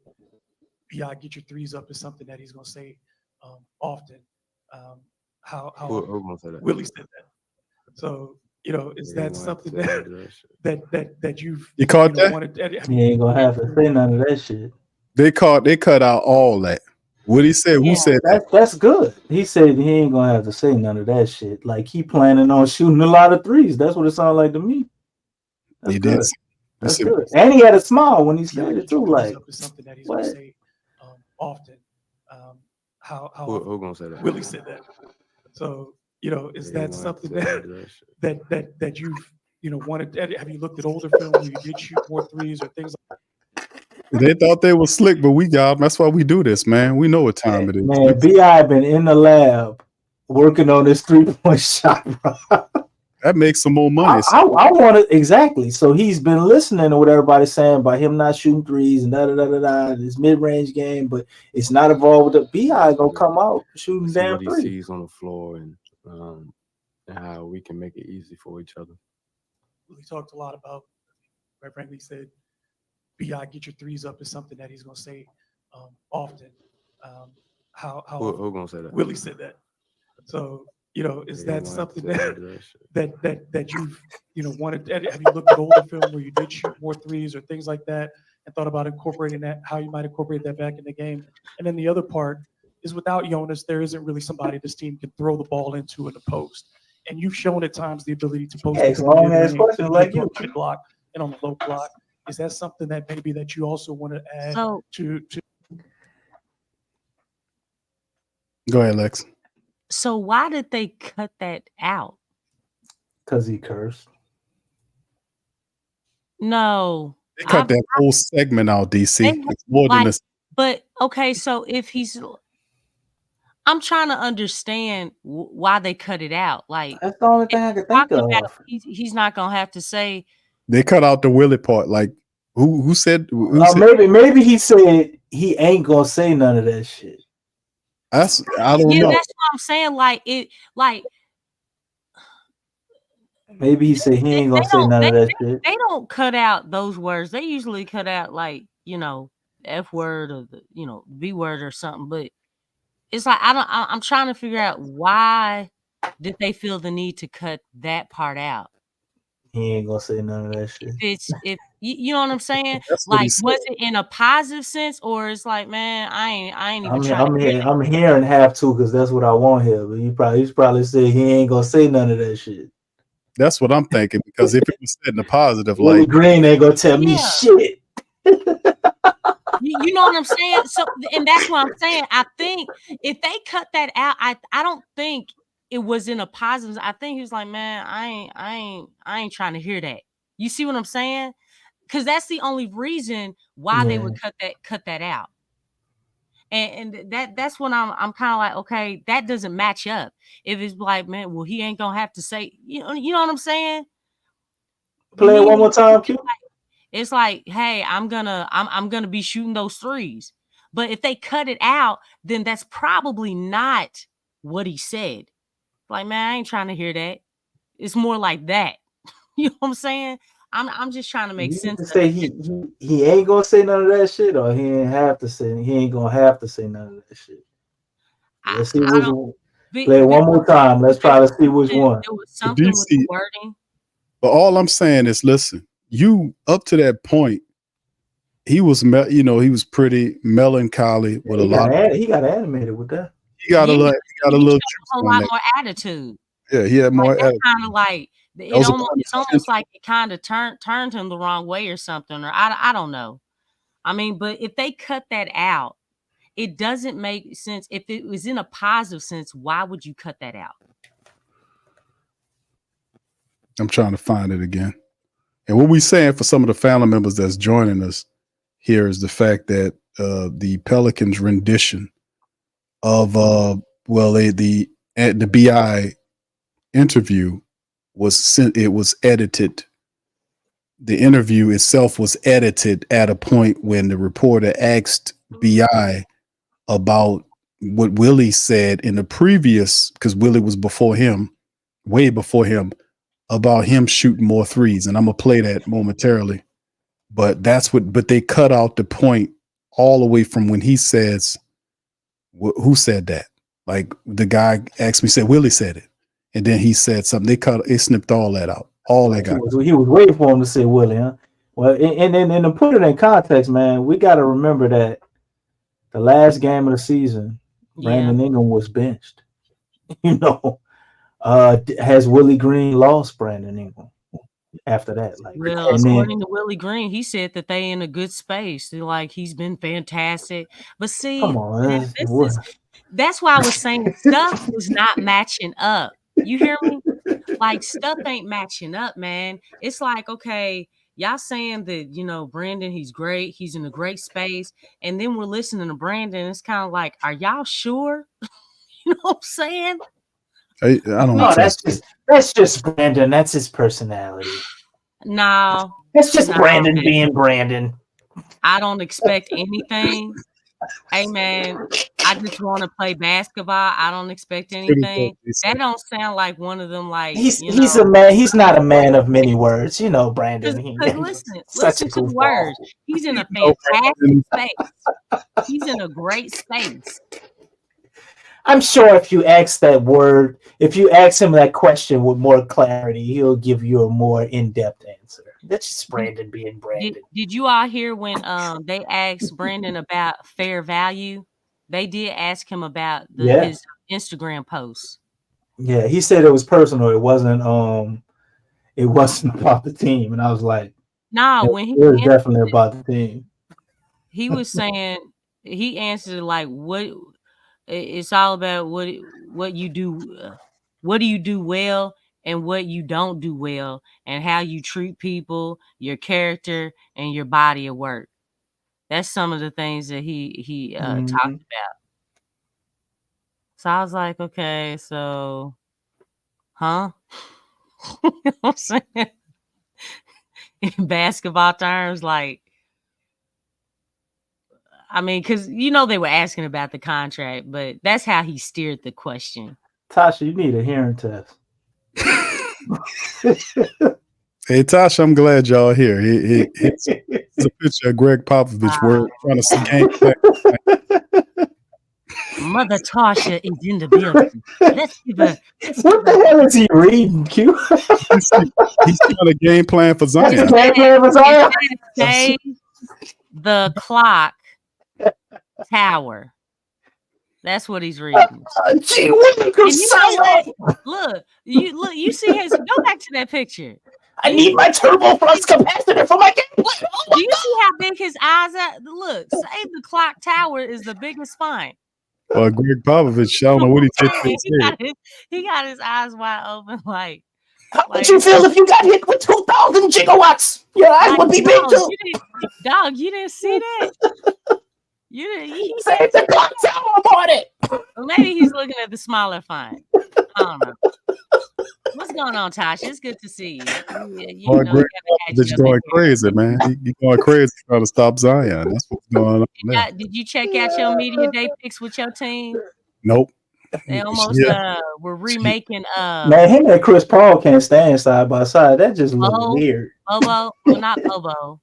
"Yeah, get your threes up" is something that he's going to say often. How Who gonna say that? Willie said that. So is that something that you've you caught that? You ain't gonna have to say none of that shit. They cut out all that. What he said? Who said that? That's good. He said he ain't gonna have to say none of that shit. Like he planning on shooting a lot of threes. That's what it sounded like to me. That's he good. did. That's good. And he had a smile when he said it too. Like something that he's going to say often. Who gonna say that? Willie said that. So is that something that you've wanted? Have you looked at older film where you did shoot more threes or things like that? They thought they were slick, but we got them. That's why we do this, man. We know what time it is. Man, BI been in the lab working on this 3-point shot, bro. That makes some more money. I want it exactly. So he's been listening to what everybody's saying about him not shooting threes and this mid-range game, but it's not involved with the BI gonna come out shooting See damn what he three. sees on the floor and how we can make it easy for each other. We talked a lot about, quite frankly, he said, BI get your threes up is something that he's going to say often. Who gonna say that? Willie said that. So, is that something that you've, wanted? Have you looked at older film where you did shoot more threes or things like that and thought about incorporating that, how you might incorporate that back in the game? And then the other part is without Jonas, there isn't really somebody this team can throw the ball into in the post. And you've shown at times the ability to post. Yeah, long ass question like you block and on the low block. Is that something that maybe that you also want to add to? Go ahead, Lex. So why did they cut that out? Because he cursed. No. They cut that whole segment out, DC. It's more than this. But okay, so if I'm trying to understand why they cut it out. Like that's the only thing I can think of. He's not gonna have to say. They cut out the Willie part. Like who said? Maybe he said he ain't gonna say none of that shit. I don't know. That's what I'm saying. Maybe he said he ain't gonna say none of that shit. They don't cut out those words. They usually cut out F word or the B word or something. But it's like I'm trying to figure out why did they feel the need to cut that part out. He ain't gonna say none of that shit. If you know what I'm saying, like was it in a positive sense or it's like, man, I ain't even. I'm hearing half too because that's what I want here. But he's probably said he ain't gonna say none of that shit. That's what I'm thinking because if it was said in a positive, Willie Green ain't gonna tell me shit. You know what I'm saying? So, and that's what I'm saying. I think if they cut that out, I don't think it was in a positive. I think he was like, man, I ain't trying to hear that. You see what I'm saying? Because that's the only reason why they would cut that out. And that's when I'm kind of like, okay, that doesn't match up. If it's like, man, well, he ain't gonna have to say, you know what I'm saying? Play it one more time, Q. It's like, hey, I'm gonna be shooting those threes. But if they cut it out, then that's probably not what he said. Like, man, I ain't trying to hear that. It's more like that. You know what I'm saying? I'm just trying to make sense. Say he ain't gonna say none of that shit, or he ain't gonna have to say none of that shit. Let's see which one. Play it one more time. Let's try to see which one. There was something with the wording. But all I'm saying is, listen, you up to that point, he was pretty melancholy with he got animated with that. He got a little a whole lot more attitude. Yeah, he had more attitude. Kind of like it's almost like it kind of turned him the wrong way or something, or I don't know. I mean, but if they cut that out, it doesn't make sense. If it was in a positive sense, why would you cut that out? I'm trying to find it again. And what we're saying for some of the family members that's joining us here is the fact that the Pelicans rendition of the BI interview was edited. The interview itself was edited at a point when the reporter asked BI about what Willie said in the previous, because Willie was before him, way before him, about him shooting more threes. And I'm gonna play that momentarily. But they cut out the point all the way from when he says, who said that? Like the guy asked me, said Willie said it. And then he said something. They snipped all that out. All that got. He was waiting for him to say Willie, huh? Well, and to put it in context, man, we got to remember that the last game of the season, Brandon Ingram was benched. Has Willie Green lost Brandon Ingram after that? Well, according to Willie Green, he said that they in a good space. Like he's been fantastic. But see, come on, that's why I was saying stuff was not matching up. You hear me? Like stuff ain't matching up, man. It's like, okay, y'all saying that, Brandon, he's great. He's in a great space. And then we're listening to Brandon. It's kind of like, are y'all sure? You know what I'm saying? I don't No, trust. that's just Brandon. That's his personality. No, That's just no, Brandon man. being Brandon. I don't expect anything. Hey man, I just want to play basketball. I don't expect anything. That don't sound like one of them, like, He's a man. He's not a man of many words, you know, Brandon. Because listen such a to the goofball. words. He's in a fantastic space. He's in a great space. I'm sure if you ask him that question with more clarity, he'll give you a more in-depth answer. That's just Brandon being Brandon. Did you all hear when they asked Brandon about fair value? They did ask him about his Instagram posts. Yeah, he said it was personal. It wasn't about the team. And I was like, no, when it was definitely about the team. He was saying, he answered like, what it's all about what you do, what do you do well and what you don't do well, and how you treat people, your character, and your body of work. That's some of the things that he talked about. So I was like, okay, so, huh? You know what I'm saying? In basketball terms, like, I mean, because, they were asking about the contract, but that's how he steered the question. Tasha, you need a hearing test. Hey, Tasha, I'm glad y'all here. It's a picture of Greg Popovich. We're trying to see game back. Mother Tasha is in the building. Let's give her. What the hell is he reading, Q? He's got a game plan for Zion. Say the clock tower. That's what he's reading. Gee, look, you see his. Go back to that picture. I need my turbo flux capacitor for my game. Do you see how big his eyes are? Look, say the clock tower is the biggest fine. Well, Greg Popovich, I don't know what he did. He got his eyes wide open, like. How would you feel if you got hit with 2,000 gigawatts? Your eyes would be big too. Dog, you didn't see that. You didn't. He saved the clock tower about it. Maybe he's looking at the smaller fine. I don't know. What's going on, Tasha? It's good to see you. Greg Popovich going crazy, man. He's going crazy trying to stop Zion. That's what's going on. Did you check out your media day pics with your team? Nope. They almost were remaking. Man, him and Chris Paul can't stand side by side. That just looks weird. Bobo, well, not Bobo.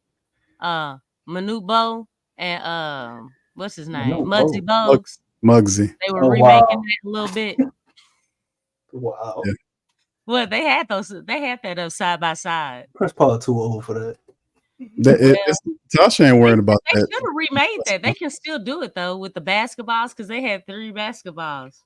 Manute Bo and what's his name? Muggsy Bogues. Muggsy. They were remaking that a little bit. Wow. Yeah. Well, they had that up side by side. Chris Paul too old for that. Tasha ain't worried about they that. They should have remade that. They can still do it though with the basketballs because they had 3 basketballs.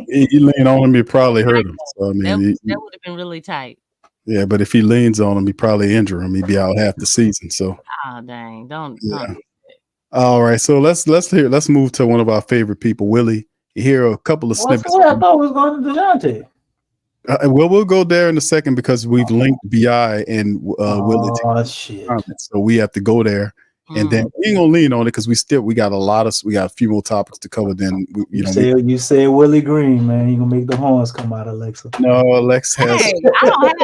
He leaned on him, he probably hurt him. So I mean, that would have been really tight. Yeah, but if he leans on him, he probably injure him. He'd be out half the season. So. Oh dang! Don't. All right, so let's move to one of our favorite people, Willie. You hear a couple of snippets. I thought was going to Dejounte. We'll go there in a second because we've linked BI and Willie. Oh shit! So we have to go there, and then we ain't gonna lean on it because we got a few more topics to cover. Then you say Willie Green, man. You gonna make the horns come out of Lexxah? No, Lex has. Hey, I don't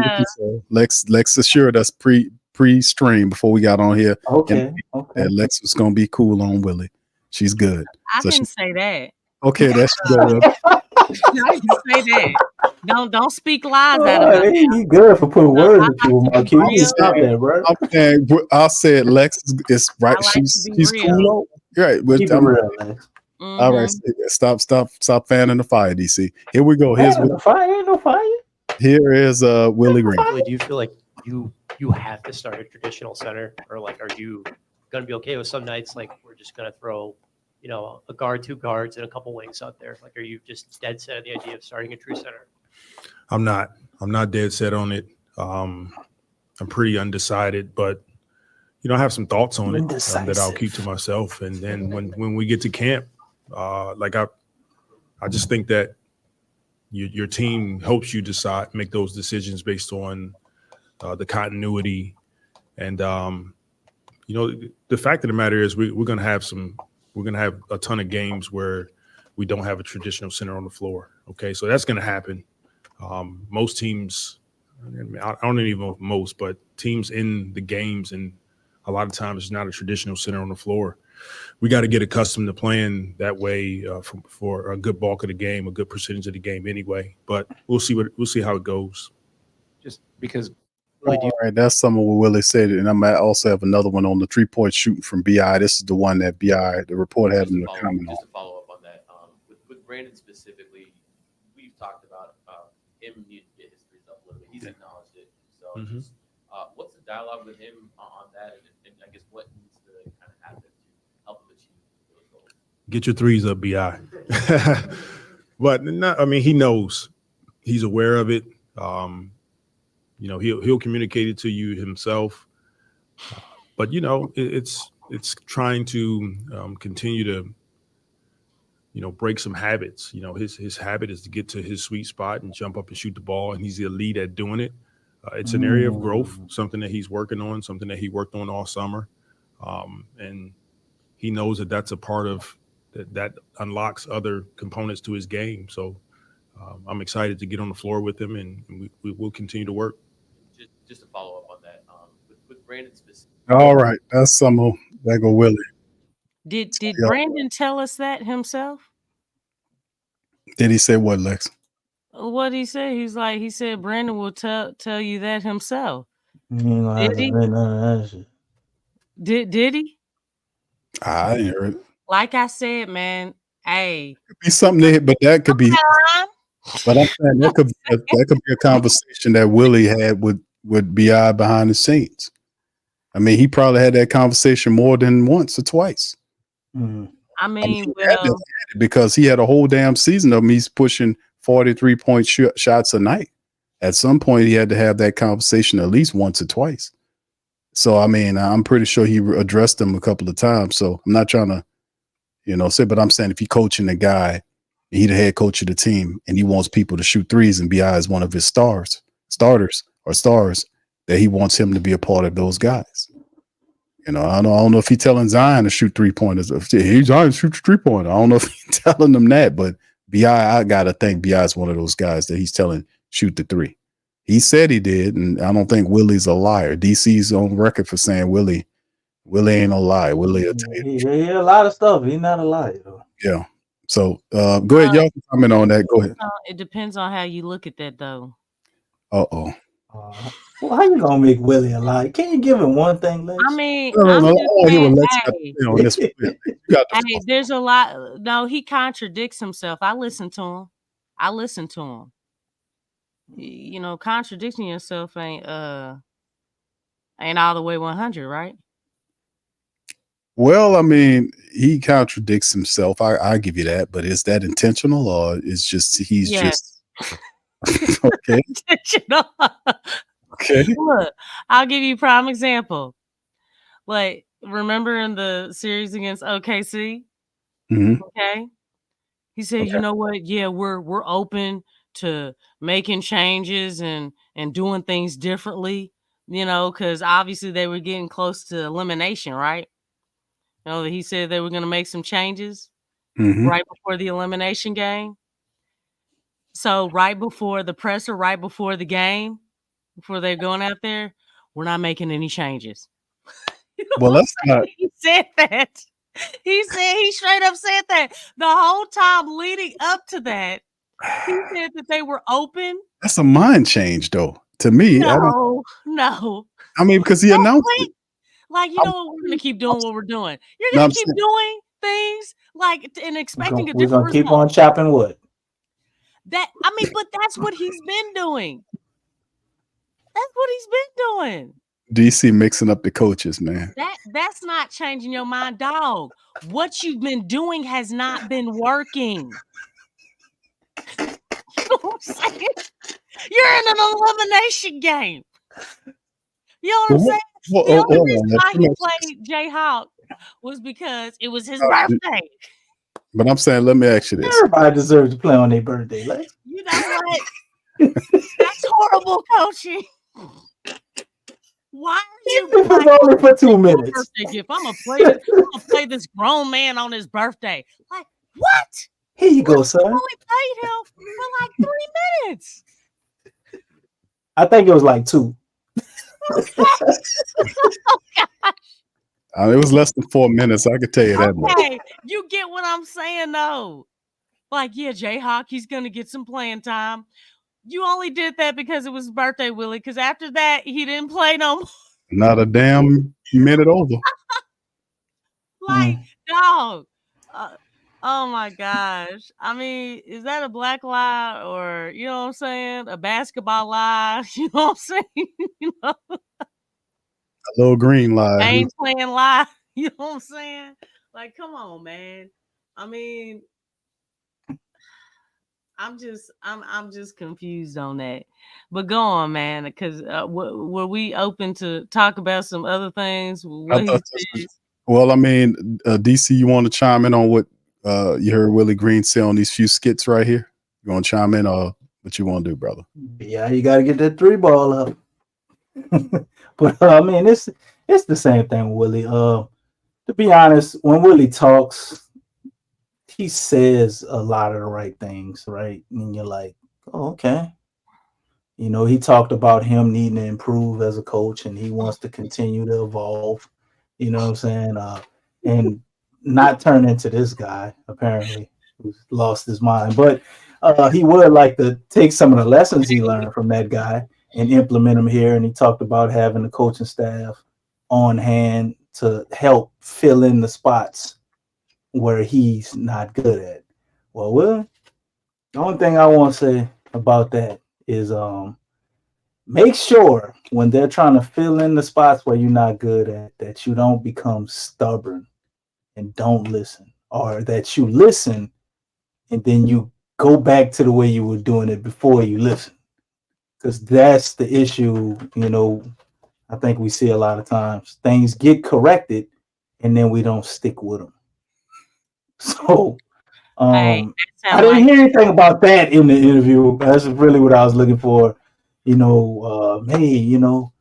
have Lex assured us pre-stream before we got on here. Okay. And Lex was gonna be cool on Willie. She's good. I didn't say that. Okay, that's good. I didn't say that. Don't speak lies out of it. You good for putting words in people's mouth. You stop that, bro. I'll say it. Lex is right. Like she's cool. Right. Keep it real, Lex. All right. Stop fanning the fire, DC. Here we go. Here's no fire. Ain't no fire. Here is Willie Green. Willie, do you feel like you have to start a traditional center, or like are you gonna be okay with some nights like we're just gonna throw a guard, 2 guards, and a couple wings out there? Like, are you just dead set on the idea of starting a true center? I'm not dead set on it. I'm pretty undecided, but I have some thoughts on it that I'll keep to myself. And then when we get to camp, I just think that your team helps you make those decisions based on the continuity. And the fact of the matter is we're gonna have a ton of games where we don't have a traditional center on the floor. Okay, so that's going to happen. Most teams, I don't even know if most, but teams in the games, and a lot of times it's not a traditional center on the floor. We got to get accustomed to playing that way for a good bulk of the game, a good percentage of the game anyway. But we'll see how it goes. Just because. All right, that's some of what Willie said, and I might also have another one on the 3-point shooting from BI. This is the one that BI, the report had in the comment on. Just to follow up on that, with Brandon specifically, we've talked about him needing to get his threes up a little bit. He's acknowledged it. So just what's the dialogue with him on that, and I guess what needs to kind of happen to help him achieve those goals? Get your threes up, BI. But he knows. He's aware of it. He'll communicate it to you himself. But it's trying to continue to break some habits. His habit is to get to his sweet spot and jump up and shoot the ball, and he's the elite at doing it. It's an area of growth, something that he's working on, something that he worked on all summer, and he knows that that's a part of that unlocks other components to his game. So I'm excited to get on the floor with him, and we will continue to work. Just to follow up on that, with Brandon specifically. All right, that's some of that go Willie. Did Brandon tell us that himself? Did he say what, Lex? What did he say? He said Brandon will tell you that himself. Did he? Did he? I didn't hear it. Like I said, man, hey. Could be something but that could be. But I'm saying that could be a conversation that Willie had with BI behind the scenes. I mean, he probably had that conversation more than once or twice. I mean, because he had a whole damn season of him. He's pushing 43-point shots a night. At some point, he had to have that conversation at least once or twice. So, I mean, I'm pretty sure he addressed them a couple of times. So I'm not trying to, say, but I'm saying if you're coaching a guy, he's the head coach of the team, and he wants people to shoot threes, and BI is one of his stars, that he wants him to be a part of those guys. I don't know if he's telling Zion to shoot 3-pointers. He's Zion shoot 3-pointer. I don't know if he's telling them that, but BI, I gotta think BI is one of those guys that he's telling shoot the 3. He said he did, and I don't think Willie's a liar. DC's on record for saying Willie ain't no liar. Willie will tell you. He a lot of stuff. He's not a liar though. Yeah. So go ahead, y'all can comment on that. Go ahead. It depends on how you look at that, though. Uh-oh. Well, how you gonna make Willie a liar? Can't you give him one thing, Lex? I mean, there's a lot. No, he contradicts himself. I listen to him. Contradicting yourself ain't all the way 100, right? Well, I mean, he contradicts himself. I give you that, but is that intentional, or is just just okay? Intentional. Okay. Look, I'll give you a prime example. Like, remember in the series against OKC? Mm-hmm. Okay. He said, you know what? Yeah, we're open to making changes and doing things differently, because obviously they were getting close to elimination, right? He said they were going to make some changes right before the elimination game. So right before the presser, right before the game, before they're going out there, we're not making any changes. Well, that's not. He said that. He straight up said that the whole time leading up to that. He said that they were open. That's a mind change, though. To me, no. I mean, because he announced it. Like, we're going to keep doing what we're doing. You're going to keep doing things and expecting a different result. We're going to keep on chopping wood. But that's what he's been doing. That's what he's been doing. DC mixing up the coaches, man. That's not changing your mind, dog. What you've been doing has not been working. You know what I'm saying? You're in an elimination game. You know what I'm saying? The only reason why he played Jayhawk was because it was his birthday. But I'm saying, let me ask you this. Everybody deserves to play on their birthday. Lex. You know what? That's horrible coaching. Why are you only for 2 minutes? Birthday gift. I'm gonna play this grown man on his birthday. Like, what? Here you go, son. Only played him for like 3 minutes. I think it was like 2. It was less than 4 minutes. I could tell you that much. Okay, you get what I'm saying, though. Like, yeah, Jayhawk, he's gonna get some playing time. You only did that because it was his birthday, Willie. Because after that, he didn't play no more. Not a damn minute over. Like, dog. Oh my gosh. I mean, is that a black lie or, you know what I'm saying? A basketball lie? You know what I'm saying? You know, A little green lie. ain't playing lie. You know what I'm saying? Like, come on, man. I mean, I'm just confused on that. But go on, man, because were we open to talk about some other things? What I he thought said? this was- well, I mean, DC, you want to chime in on what you heard Willie Green say on these few skits right here? You want to chime in or what you want to do, brother? Yeah, you got to get that 3 ball up. But I mean, it's the same thing, Willie. To be honest, when Willie talks, he says a lot of the right things, right? And you're like, oh, okay. You know, he talked about him needing to improve as a coach, and he wants to continue to evolve. You know what I'm saying? And not turn into this guy, apparently, who's lost his mind. But he would like to take some of the lessons he learned from that guy and implement them here. And he talked about having the coaching staff on hand to help fill in the spots where he's not good at. Well, the only thing I want to say about that is make sure when they're trying to fill in the spots where you're not good at, that you don't become stubborn and don't listen, or that you listen and then you go back to the way you were doing it before you listen. Because that's the issue, you know, I think we see a lot of times. Things get corrected and then we don't stick with them. So Hey, that I sound didn't like hear anything about that in the interview. That's really what I was looking for. You know, hey, you know,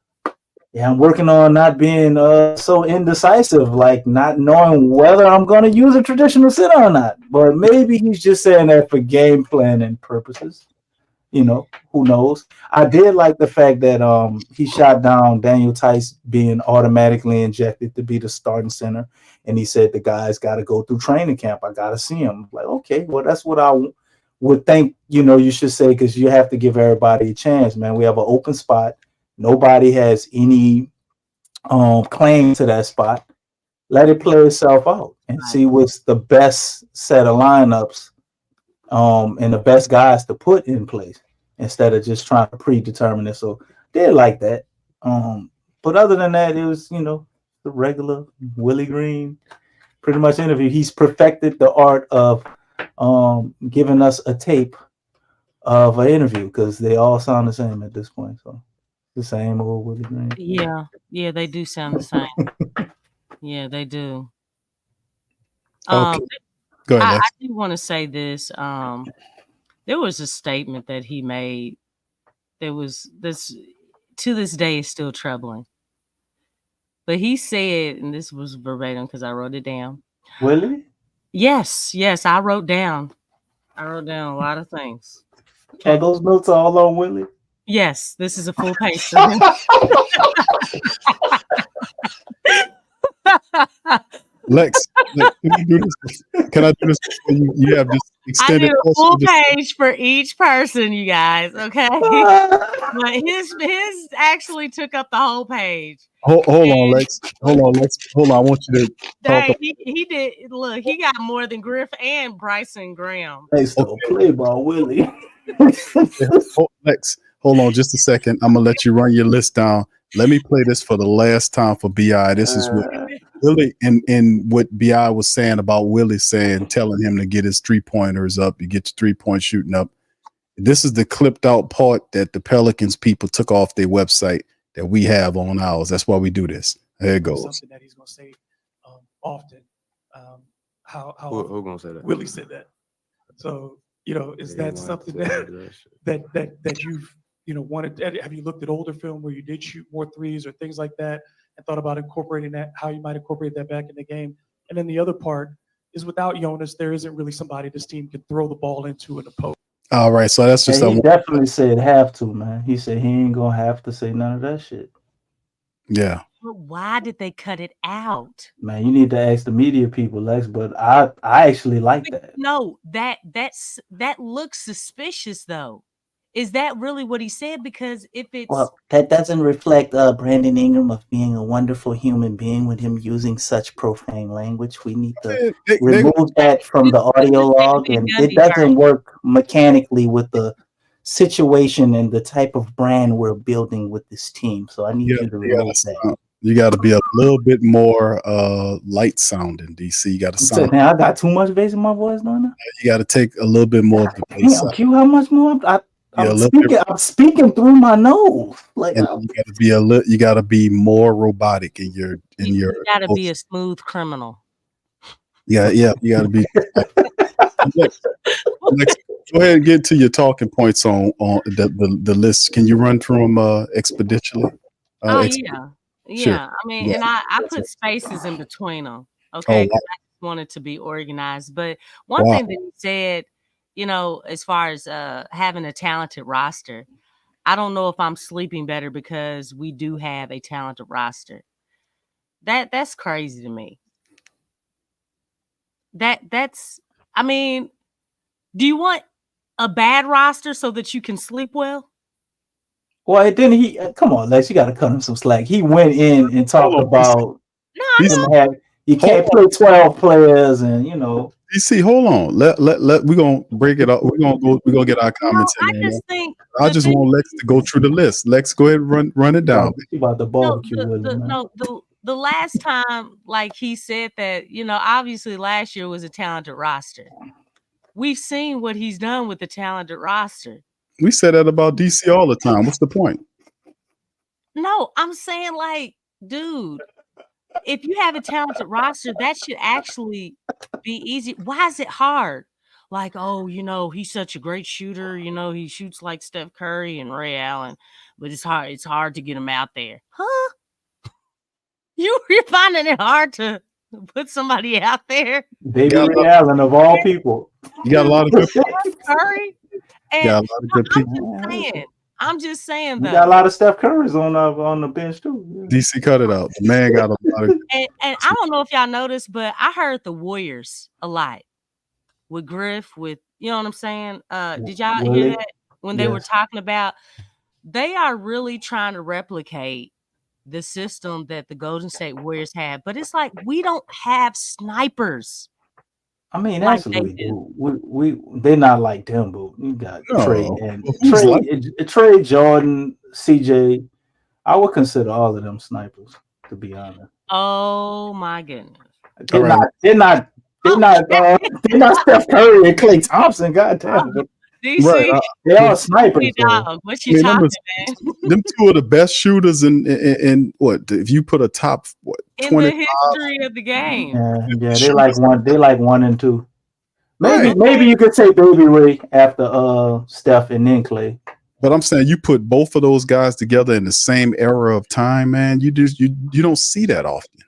yeah, I'm working on not being so indecisive, like not knowing whether I'm going to use a traditional center or not. But maybe he's just saying that for game planning purposes. You know, who knows? I did like the fact that he shot down Daniel Tice being automatically injected to be the starting center. And he said the guys got to go through training camp. I got to see him. Like, okay, well, that's what I would think, you know, you should say, because you have to give everybody a chance, man. We have an open spot. Nobody has any claim to that spot. Let it play itself out and see what's the best set of lineups and the best guys to put in place instead of just trying to predetermine it. So they like that. But other than that, it was, you know, the regular Willie Green pretty much interview. He's perfected the art of giving us a tape of an interview because they all sound the same at this point. So the same old Willie Green. Yeah, they do sound the same. Yeah, they do. Okay. Go ahead, I Lex. do want to say this. There was a statement that he made that was this to this day is still troubling. But he said, and this was verbatim because I wrote it down. Willie? Yes, I wrote down a lot of things. Are those notes all on Willie? Yes, this is a full page for him. Lex, can I do this? Can I do this? You have this I extended. did a full page for each person, you guys. Okay, but his actually took up the whole page. Hold on, Lex. Hold on. I want you to talk. Dang, he did. Look, he got more than Griff and Bryson Graham. They still play ball, Willie. Lex, hold on just a second. I'm gonna let you run your list down. Let me play this for the last time for BI. This is what Willie and what BI was saying about Willie telling him to get his 3-pointers up. You get your 3-point shooting up. This is the clipped out part that the Pelicans people took off their website that we have on ours. That's why we do this. There it goes. Something that he's going to say often. Who gonna say that? Willie said that. So, you know, is that something that you've, you know, wanted? Have you looked at older film where you did shoot more threes or things like that and thought about incorporating that, how you might incorporate that back in the game? And then the other part, is without Jonas, there isn't really somebody this team can throw the ball into in the post. All right, so that's just he definitely said have to, man. He said he ain't gonna have to say none of that shit. Yeah. But why did they cut it out? Man, you need to ask the media people, Lex. But I actually like that. No, that looks suspicious though. Is that really what he said? Because if it's that doesn't reflect Brandon Ingram of being a wonderful human being with him using such profane language. We need to remove that from the audio log, and it doesn't work mechanically with the situation and the type of brand we're building with this team. So I need you to remove that. You got to be a little bit more light sounding, DC. You got to sound. Man, I got too much bass in my voice doing that. You got to take a little bit more of the bass. Damn, Q, how much more? I'm speaking through my nose. Like and you got to be you got to be more robotic in your. You got to be a smooth criminal. Yeah, you got to be. Next, go ahead and get to your talking points on the list. Can you run through them expeditiously? Yeah. Sure. I mean, and I put spaces in between them. Okay, because I just wanted to be organized. But one thing that he said, as far as having a talented roster, I don't know if I'm sleeping better because we do have a talented roster. That's crazy to me. I mean, do you want a bad roster so that you can sleep well? Well, then he come on, Lex. You got to cut him some slack. He went in and talked about you can't play 12 players, and DC, hold on. Let we're gonna break it up. We're gonna get our comments in. I just want Lex to go through the list. Lex, go ahead and run it down. About the barbecue. The last time, like he said that, obviously last year was a talented roster. We've seen what he's done with the talented roster. We say that about DC all the time. What's the point? No, I'm saying, like, dude, if you have a talented roster, that should actually be easy. Why is it hard? Like, he's such a great shooter. He shoots like Steph Curry and Ray Allen, but it's hard. It's hard to get him out there. Huh? You're finding it hard to put somebody out there? Baby Ray Allen of all people. You got a lot of good Curry. And got a lot of good people. I'm just saying though. You got a lot of Steph Currys on the bench too. DC, cut it out. The man got a lot of. And I don't know if y'all noticed, but I heard the Warriors a lot with Griff. With you know what I'm saying? Did y'all hear that when they were talking about? They are really trying to replicate the system that the Golden State Warriors have, but it's like we don't have snipers. I mean, actually, they're not like them, but you got Trey and Trey, Jordan, CJ. I would consider all of them snipers, to be honest. Oh my goodness! They're not Steph Curry and Klay Thompson. Goddamn. DC, they are snipers. What you talking, man? Them two are the best shooters in what? If you put a top in the history of the game. Yeah, they're like one. They're like 1 and 2. Maybe you could say Baby Ray after Steph and then Klay. But I'm saying you put both of those guys together in the same era of time, man. You don't see that often.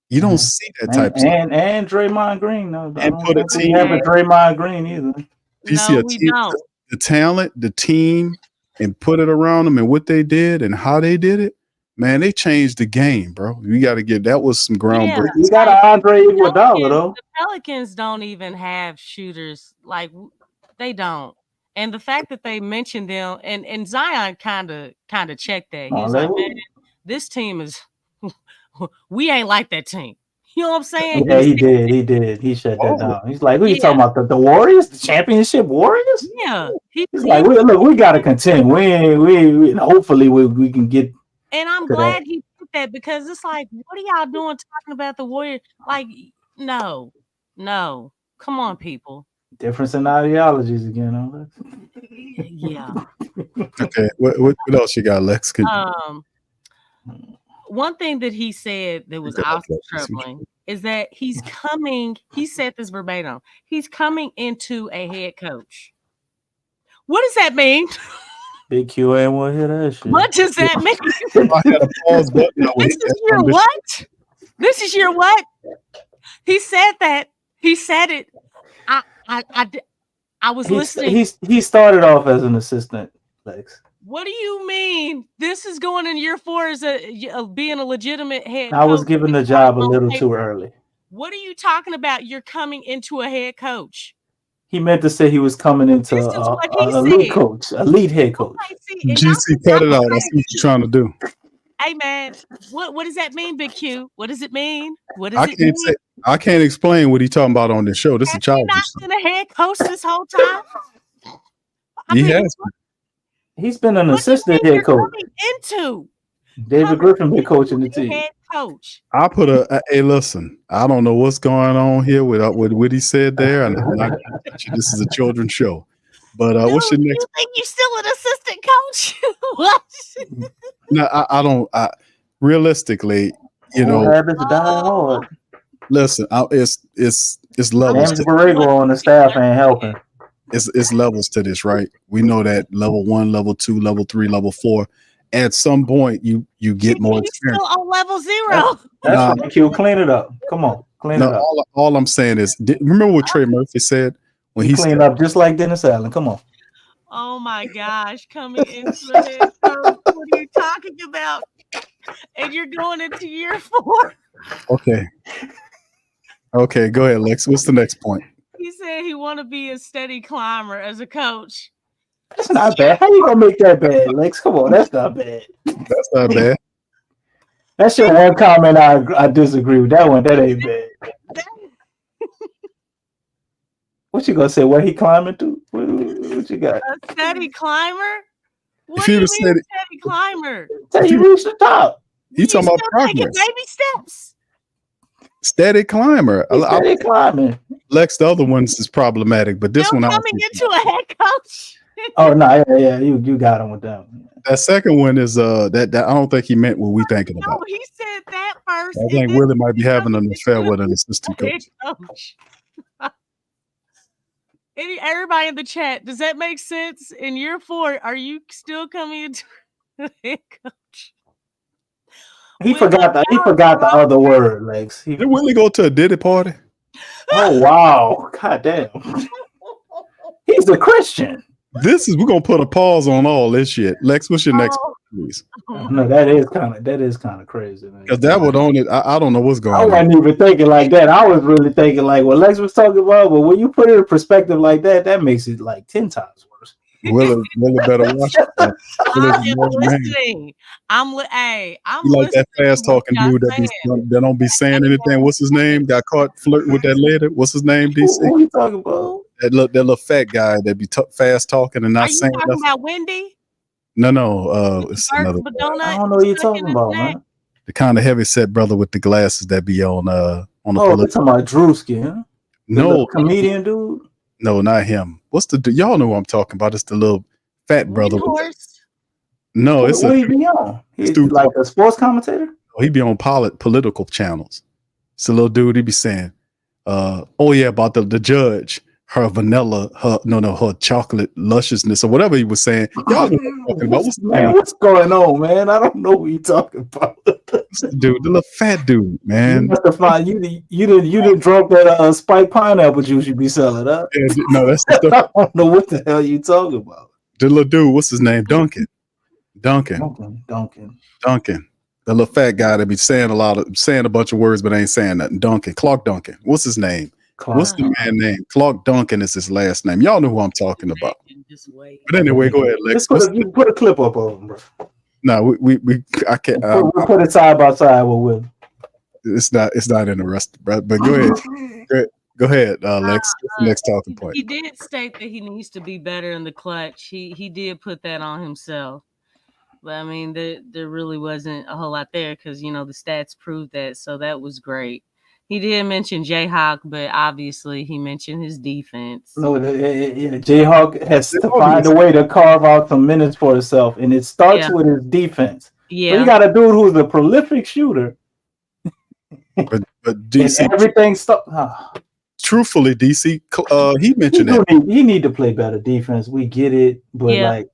You don't see that type of stuff. And Draymond Green. No, and put a team. Have a Draymond Green either. You see the talent, the team, and put it around them and what they did and how they did it. Man, they changed the game, bro. We got to that was some groundbreaking. You got an Andre Iguodala, though. The Pelicans don't even have shooters. Like, they don't. And the fact that they mentioned them, and Zion kind of checked that. He was like, man, this team is, we ain't like that team. You know what I'm saying? Yeah, he did. He shut that down. He's like, who you talking about? The Warriors? The championship Warriors? Yeah. He's like, we got to contend. We hopefully we can get. And I'm glad he did that because it's like, what are y'all doing talking about the Warriors? Like, no. Come on, people. Difference in ideologies again. Huh? Yeah. Okay. What else you got, Lex? One thing that he said that was also troubling is that he's coming. He said this verbatim. He's coming into a head coach. What does that mean? Big Q ain't want to hear that shit. What does that mean? I had a pause button. This is your what? This is your what? He said that He said it. I was listening. He started off as an assistant, Lex. What do you mean? This is going in year 4 as being a legitimate head coach. I was given the job a little too early. What are you talking about? You're coming into a head coach. He meant to say he was coming into a elite coach, elite head coach. Okay, GC, cut it out. I see what you're trying to do. Hey man, what does that mean, Big Q? What does it mean? What does it mean? I can't explain what he's talking about on this show. This is a childish. He's not been a head coach this whole time. He's been an assistant head coach. Into David Griffin been coaching the team. Head coach. I put hey, listen. I don't know what's going on here with what he said there, and this is a children's show. But what's your next? You think you're still an assistant coach? What? No, I don't. Realistically, you know. Listen, it's levels. James Borrego on the staff ain't helping. It's levels to this, right? We know that level 1, level 2, level 3, level 4. At some point, you get more experience. Still on level 0. That's right, Q. Clean it up. Come on, clean it up. All I'm saying is, remember what Trey Murphy said when he cleaned up just like Dennis Allen. Come on. Oh my gosh, coming into it. What are you talking about? And you're going into year 4. Okay, go ahead, Lex. What's the next point? He said he want to be a steady climber as a coach. That's not bad. How you gonna make that bad, Lex? Come on, that's not bad. That's not bad. That's your one comment I disagree with. That one, that ain't bad. What you gonna say? Where he climbing to? What you got? A steady climber? What do you mean steady climber? Till you reach the top. You talking about progress? Baby steps. Steady climber. Steady climbing. Lex, the other ones is problematic, but this one coming into a head coach. Oh no, yeah, you got him with that one. That second one is that I don't think he meant what we thinking about. No, he said that first. I think Willie might be having an affair with an assistant coach. Everybody in the chat, does that make sense? In year 4, are you still coming into a head coach? He forgot the other word, Lex. Did Willie go to a Diddy party? Oh wow. God damn. He's a Christian. We're gonna put a pause on all this shit. Lex, what's your next point, please? No, that is kind of crazy, man. Because that would own it. I don't know what's going on. I wasn't even thinking like that. I was really thinking like what Lex was talking about, but when you put it in perspective like that makes it like 10 times worse. Willie better watch it. I'm listening. I'm you like that fast talking dude that don't be saying anything. What's his name? Got caught flirting with that lady. What's his name? DC. What are you talking about? That little fat guy that be fast talking and not saying nothing. Are you talking about Wendy? No. It's another. I don't know what you're talking about, man. The kind of heavy set brother with the glasses that be on the. Oh, you're talking about Drewski, huh? No, comedian dude. No, not him. What's the? Y'all know who I'm talking about? It's the little fat brother. No, it's what he be on? He's like a sports commentator. He be on political channels. It's a little dude. He be saying, "Oh yeah, about the judge, her vanilla, her chocolate lusciousness or whatever he was saying." Y'all know what I'm talking about. What's going on, man? I don't know what you're talking about. Dude, the little fat dude, man. You must have found you didn't drunk that spiked pineapple juice you be selling, huh? Yeah, no, that's the stuff. I don't know what the hell you talking about. The little dude, what's his name? Duncan. The little fat guy that be saying a bunch of words but ain't saying nothing. Clark Duncan. What's his name? What's the man name? Clark Duncan is his last name. Y'all know who I'm talking about. But anyway, go ahead, Lex. You put a clip up of him, bro. No, I can't. We'll put it side by side with Will. It's not interesting, bro. But go ahead. Go ahead, Lex. Next talking point. He did state that he needs to be better in the clutch. He did put that on himself. But I mean, there really wasn't a whole lot there because the stats proved that. So that was great. He did mention Jayhawk, but obviously he mentioned his defense. No, Jayhawk has to find a way to carve out some minutes for himself, and it starts with his defense. Yeah, so you got a dude who's a prolific shooter. But DC, everything truthfully, DC, he mentioned that he need to play better defense. We get it, but like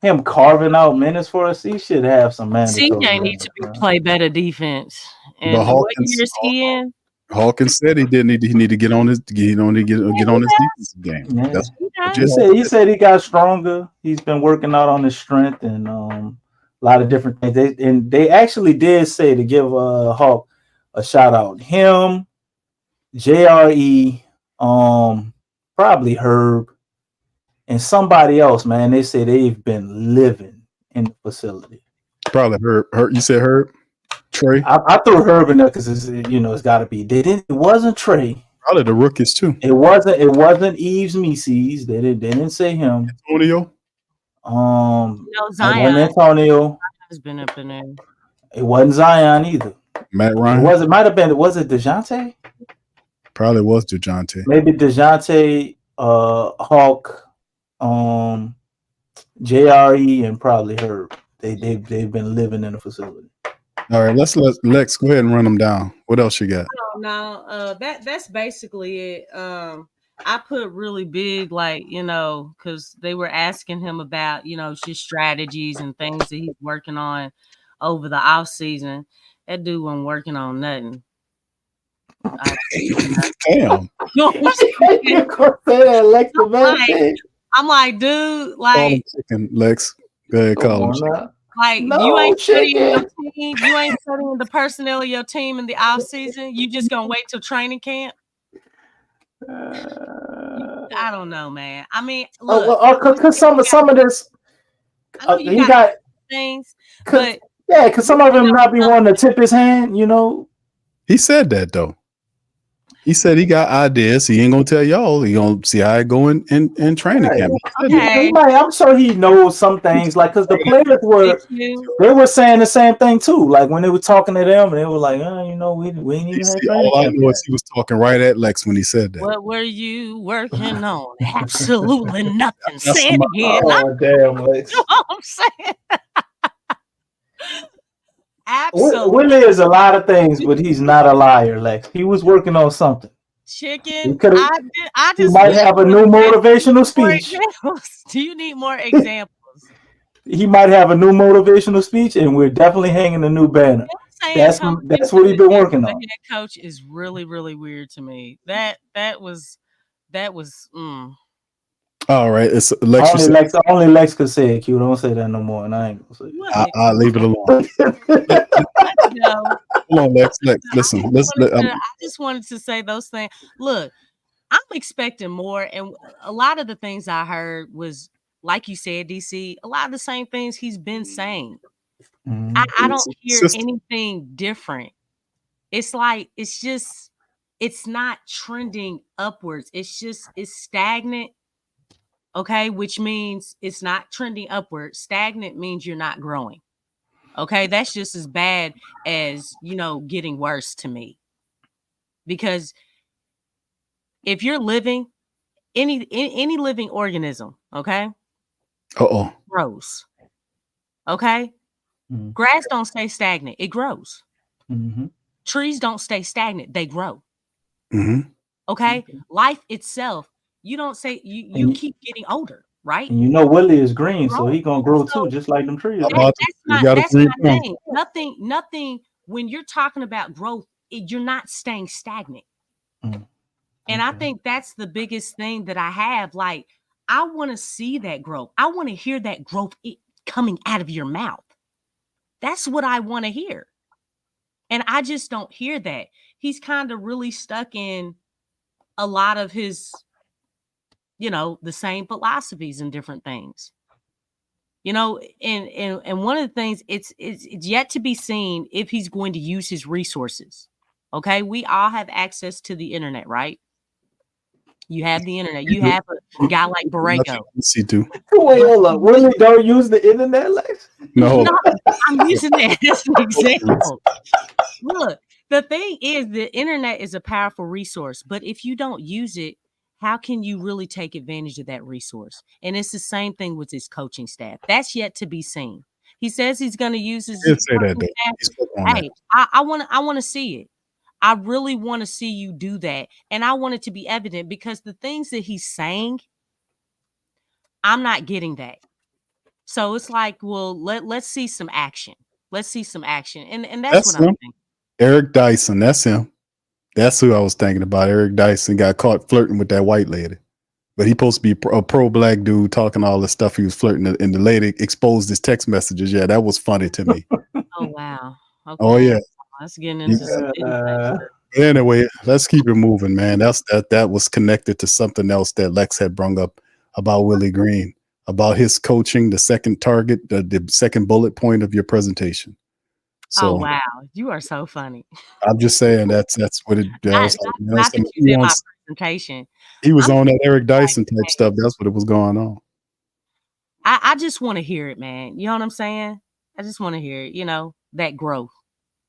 him carving out minutes for us, he should have some mandatory. CJ needs to play better defense. And what year is he in? Hawkins said he didn't. He need to get on his get on his defensive game. Yeah. That's He said he got stronger. He's been working out on his strength and a lot of different things. They actually did say to give Hawk a shout out. Him, JRE, probably Herb, and somebody else. Man, they say they've been living in the facility. Probably Herb. You said Herb. Trey. I threw Herb in there because it's got to be. It wasn't Trey. Probably the rookies too. It wasn't Eves Meese's. They didn't say him. Antonio. Zion. Antonio has been up in there. It wasn't Zion either. Matt Ryan. It might have been. Was it Dejounte? Probably was Dejounte. Maybe Dejounte, Hawk, JRE, and probably Herb. They've been living in the facility. All right, let's let Lex go ahead and run them down. What else you got? No, that's basically it. I put really big, because they were asking him about, just strategies and things that he's working on over the off season. That dude wasn't working on nothing. Damn. I'm like, dude, Lex, go ahead, call him. You ain't studying your team. You ain't studying the personnel of your team in the off season. You just gonna wait till training camp. I don't know, man. I mean, look, because some of this, he got things, but because some of them not be wanting to tip his hand. He said that though. He said he got ideas. He ain't gonna tell y'all. He gonna see how it go in training camp. Okay. I'm sure he knows some things, because the players were saying the same thing too. Like when they were talking to them, they were like, we ain't even had all I know is he was talking right at Lex when he said that. What were you working on? Absolutely nothing. Say it again. Oh, damn, Lex. You know what I'm saying? Absolutely. Willie is a lot of things, but he's not a liar, Lex. He was working on something. Chicken. He might have a new motivational speech. Do you need more examples? He might have a new motivational speech, and we're definitely hanging a new banner. That's what he's been working on. The head coach is really, really weird to me. That was. All right, it's Lex. Only Lex could say it. Q, don't say that no more, and I ain't gonna say it. I'll leave it alone. Hold on, Lex. Listen. I just wanted to say those things. Look, I'm expecting more, and a lot of the things I heard was, like you said, DC. A lot of the same things he's been saying. I don't hear anything different. It's like it's not trending upwards. It's stagnant. Okay, which means it's not trending upward. Stagnant means you're not growing. Okay, that's just as bad as, getting worse to me. Because if you're living, any living organism, okay, grows. Okay, grass don't stay stagnant; it grows. Trees don't stay stagnant; they grow. Okay, life itself. You don't say you keep getting older, right? And Willie is green, so he gonna grow too, just like them trees. That's my thing. Nothing. When you're talking about growth, you're not staying stagnant. And I think that's the biggest thing that I have. Like, I want to see that growth. I want to hear that growth coming out of your mouth. That's what I want to hear. And I just don't hear that. He's kind of really stuck in a lot of his, the same philosophies and different things. And one of the things, it's yet to be seen if he's going to use his resources. Okay, we all have access to the internet, right? You have the internet. You have a guy like Borrego. Wait, hold up. Willie don't use the internet, Lex? No. I'm using that as an example. Look, the thing is, the internet is a powerful resource, but if you don't use it, how can you really take advantage of that resource? And it's the same thing with his coaching staff. That's yet to be seen. He says he's going to use his. Hey, I want to see it. I really want to see you do that. And I want it to be evident, because the things that he's saying, I'm not getting that. So it's like, well, let's see some action. Let's see some action. And that's what I'm thinking. Eric Dyson, that's him. That's who I was thinking about. Eric Dyson got caught flirting with that white lady. But he supposed to be a pro-black dude talking all the stuff he was flirting, and the lady exposed his text messages. Yeah, that was funny to me. Oh wow. Okay. Oh, yeah. Let's get into some Anyway, let's keep it moving, man. That was connected to something else that Lex had brung up about Willie Green, about his coaching, the second target, the second bullet point of your presentation. So, oh wow, you are so funny. I'm just saying that's what it does. Not that you did my presentation. He was on that Eric Dyson type stuff. That's what it was going on. I just want to hear it, man. You know what I'm saying? I just want to hear it, that growth.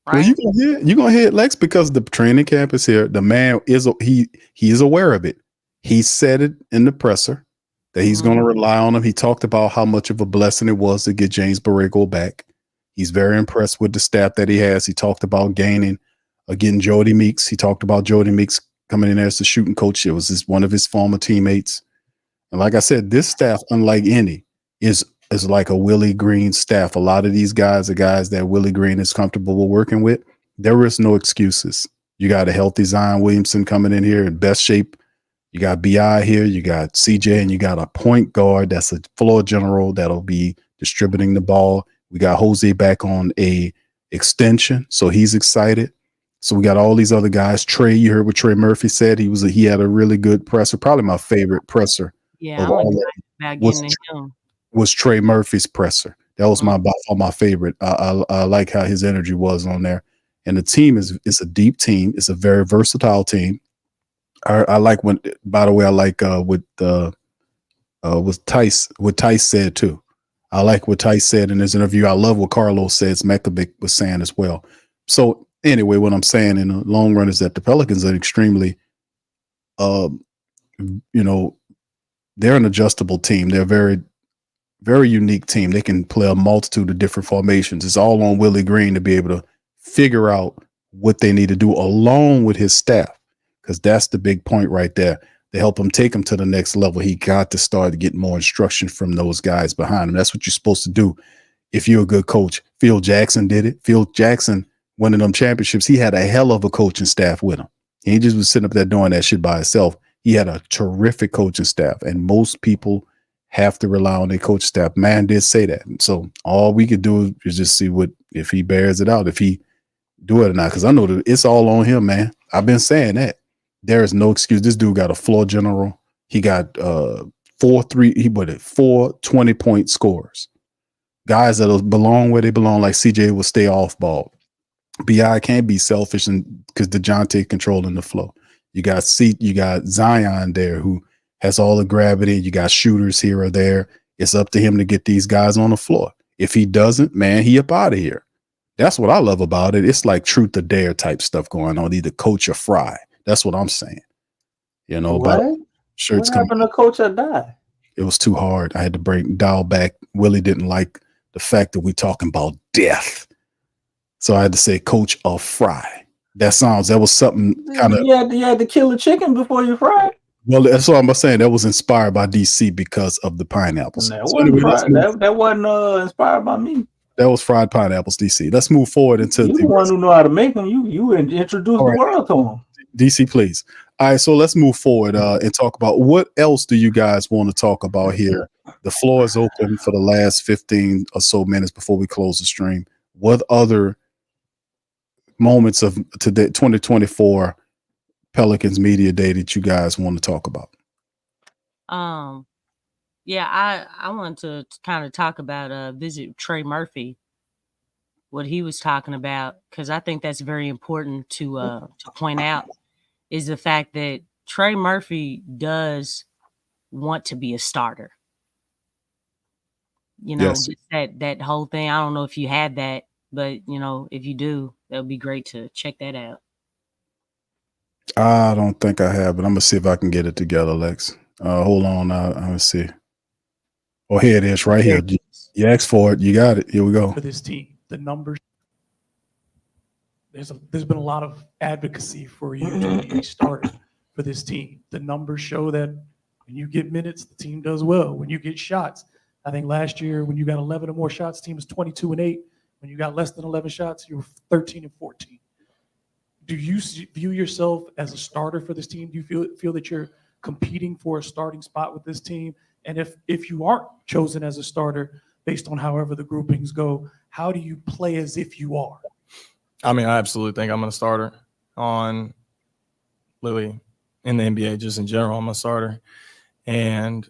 Right? Well, you're gonna hear it, Lex, because the training camp is here. The man is he is aware of it. He said it in the presser that he's going to rely on him. He talked about how much of a blessing it was to get James Borrego back. He's very impressed with the staff that he has. He talked about getting Jody Meeks. He talked about Jody Meeks coming in there as the shooting coach. It was one of his former teammates. And like I said, this staff, unlike any, is like a Willie Green staff. A lot of these guys are guys that Willie Green is comfortable working with. There is no excuses. You got a healthy Zion Williamson coming in here in best shape. You got BI here. You got CJ, and you got a point guard that's a floor general that'll be distributing the ball. We got Jose back on a extension, so he's excited. So we got all these other guys. Trey, you heard what Trey Murphy said. He had a really good presser, probably my favorite presser. Yeah, I'm about getting him. Was Trey Murphy's presser. That was my favorite. I like how his energy was on there. And the team is a deep team. It's a very versatile team. I like what Tice said too. I like what Tice said in his interview. I love what Carlos says Mekabic was saying as well. So anyway, what I'm saying in the long run is that the Pelicans are extremely, they're an adjustable team. They're a very, very unique team. They can play a multitude of different formations. It's all on Willie Green to be able to figure out what they need to do along with his staff, because that's the big point right there. To help him take him to the next level, he got to start to get more instruction from those guys behind him. That's what you're supposed to do if you're a good coach. Phil Jackson did it. Phil Jackson, winning them championships, he had a hell of a coaching staff with him. He just was sitting up there doing that shit by himself. He had a terrific coaching staff, and most people have to rely on their coach staff. Man did say that. And so all we could do is just see if he bears it out, if he do it or not. Because I know that it's all on him, man. I've been saying that. There is no excuse. This dude got a floor general. He got 4 20-point scorers. Guys that belong where they belong, like CJ will stay off ball. BI can't be selfish because Dejounte controlling the flow. You got Zion there who has all the gravity. You got shooters here or there. It's up to him to get these guys on the floor. If he doesn't, man, he up out of here. That's what I love about it. It's like truth or dare type stuff going on, either coach or fry. That's what I'm saying. What? But sure, what happened to coach or die? It was too hard. I had to dial back. Willie didn't like the fact that we talking about death. So I had to say coach or fry. That was something kind of. You had to kill a chicken before you fry it. Well, that's what I'm saying. That was inspired by DC because of the pineapples. That wasn't inspired by me. That was fried pineapples, DC. Let's move forward into the one who know how to make them. You introduce the world to them. DC, please. All right, so let's move forward and talk about what else do you guys want to talk about here? The floor is open for the last 15 or so minutes before we close the stream. What other moments of today, 2024 Pelicans Media Day that you guys want to talk about? Yeah, I wanted to kind of talk about visit Trey Murphy, what he was talking about, because I think that's very important to point out, is the fact that Trey Murphy does want to be a starter. Yes. Just that whole thing. I don't know if you had that, but if you do, that would be great to check that out. I don't think I have, but I'm gonna see if I can get it together, Lex. Hold on, I'm gonna see. Oh, here it is, right here. You asked for it. You got it. Here we go. For this team, the numbers. There's been a lot of advocacy for you to be a starter for this team. The numbers show that when you get minutes, the team does well. When you get shots, I think last year when you got 11 or more shots, the team was 22-8. When you got less than 11 shots, you were 13-14. do you view yourself as a starter for this team? Do you feel that you're competing for a starting spot with this team? And if you aren't chosen as a starter based on however the groupings go, how do you play as if you are? I mean, I absolutely think I'm a starter on Lily in the NBA, just in general. I'm a starter. And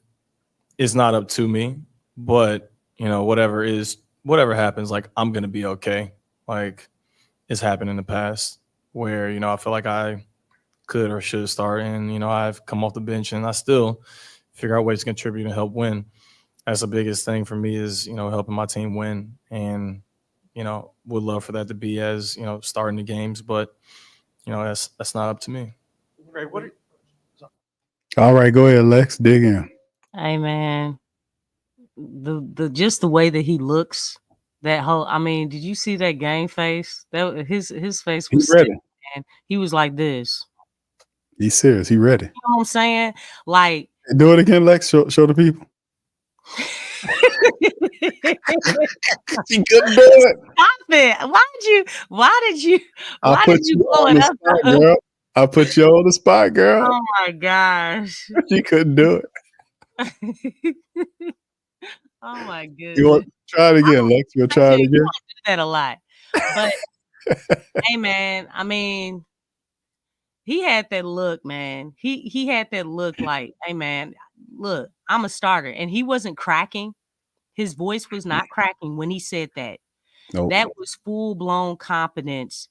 it's not up to me, but, you know, whatever happens, like, I'm going to be okay. Like, it's happened in the past where, you know, I feel like I could or should start, and, you know, I've come off the bench and I still figure out ways to contribute and help win. That's the biggest thing for me is, you know, helping my team win. And, you know, would love for that to be as, you know, starting the games, but, you know, that's not up to me. Right. All right, go ahead, Lex. Dig in. Hey man, the just the way that he looks, that whole. I mean, did you see that game face? That his face was He's ready. stiff, man. He was like this. He's serious. He ready. You know what I'm saying? Like, Do it again, Lex. Show the people. He couldn't do it. Stop it! Why did you blow it up? Girl. I put you on the spot, girl. Oh my gosh! You couldn't do it. Oh my goodness! You want to try it again, Lex? You'll try it again. Do that a lot, but hey, man. I mean, he had that look, man. He had that look like, hey, man, look, I'm a starter, and he wasn't cracking. His voice was not cracking when he said that. Nope. That was full blown confidence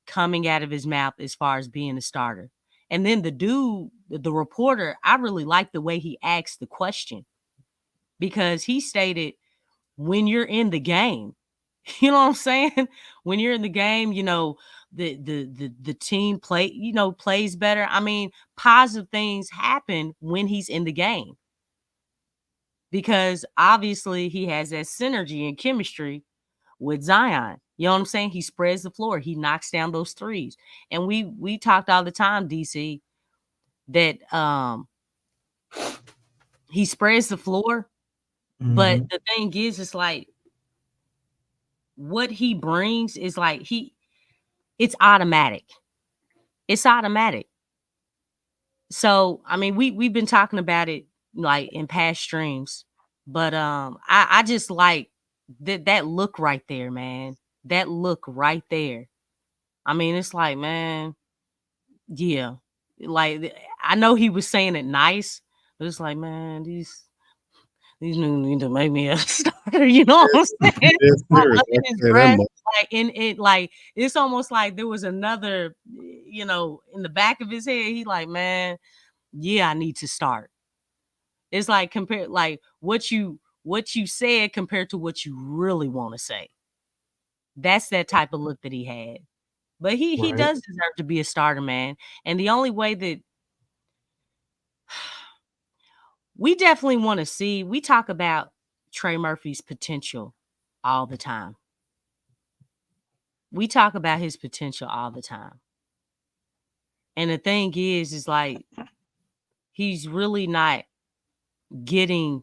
coming out of his mouth as far as being a starter. And then the reporter, I really liked the way he asked the question, because he stated, when you're in the game, you know what I'm saying? When you're in the game, you know, the team plays better. I mean, positive things happen when he's in the game, because obviously he has that synergy and chemistry with Zion. You know what I'm saying? He spreads the floor. He knocks down those threes. And we talked all the time, DC, that he spreads the floor. Mm-hmm. But the thing is, it's like what he brings is like it's automatic. It's automatic. So, I mean, we've been talking about it like in past streams, but I just like that look right there, man. That look right there. I mean, it's like, man, yeah. Like, I know he was saying it nice, but it's like, man, these niggas need to make me a starter. You know what I'm saying? Like, look at his breath, like in it, like it's almost like there was another, you know, in the back of his head. He like, man, yeah, I need to start. It's like compared, like what you said compared to what you really want to say. That's that type of look that he had. But he does deserve to be a starter, man. And the only way that we definitely want to see, we talk about Trey Murphy's potential all the time. We talk about his potential all the time. And the thing is like, he's really not getting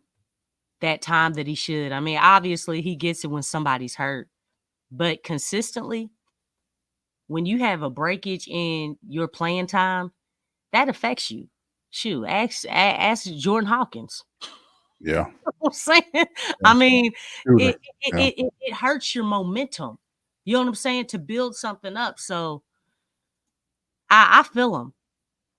that time that he should. I mean, obviously he gets it when somebody's hurt, but consistently, when you have a breakage in your playing time, that affects you. Shoot, ask Jordan Hawkins. Yeah. You know what I'm saying? I mean, it hurts your momentum. You know what I'm saying? To build something up. So I feel him.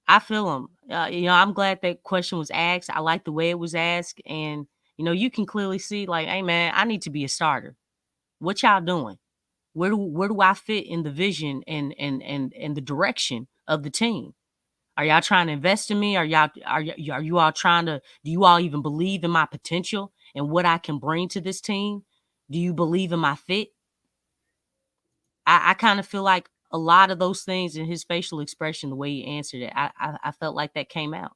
I feel him. You know, I'm glad that question was asked. I like the way it was asked. And, you know, you can clearly see like, hey, man, I need to be a starter. What y'all doing? Where do I fit in the vision and the direction of the team? Are y'all trying to invest in me? Are you all trying to, do you all even believe in my potential and what I can bring to this team? Do you believe in my fit? I kind of feel like a lot of those things in his facial expression, the way he answered it, I felt like that came out.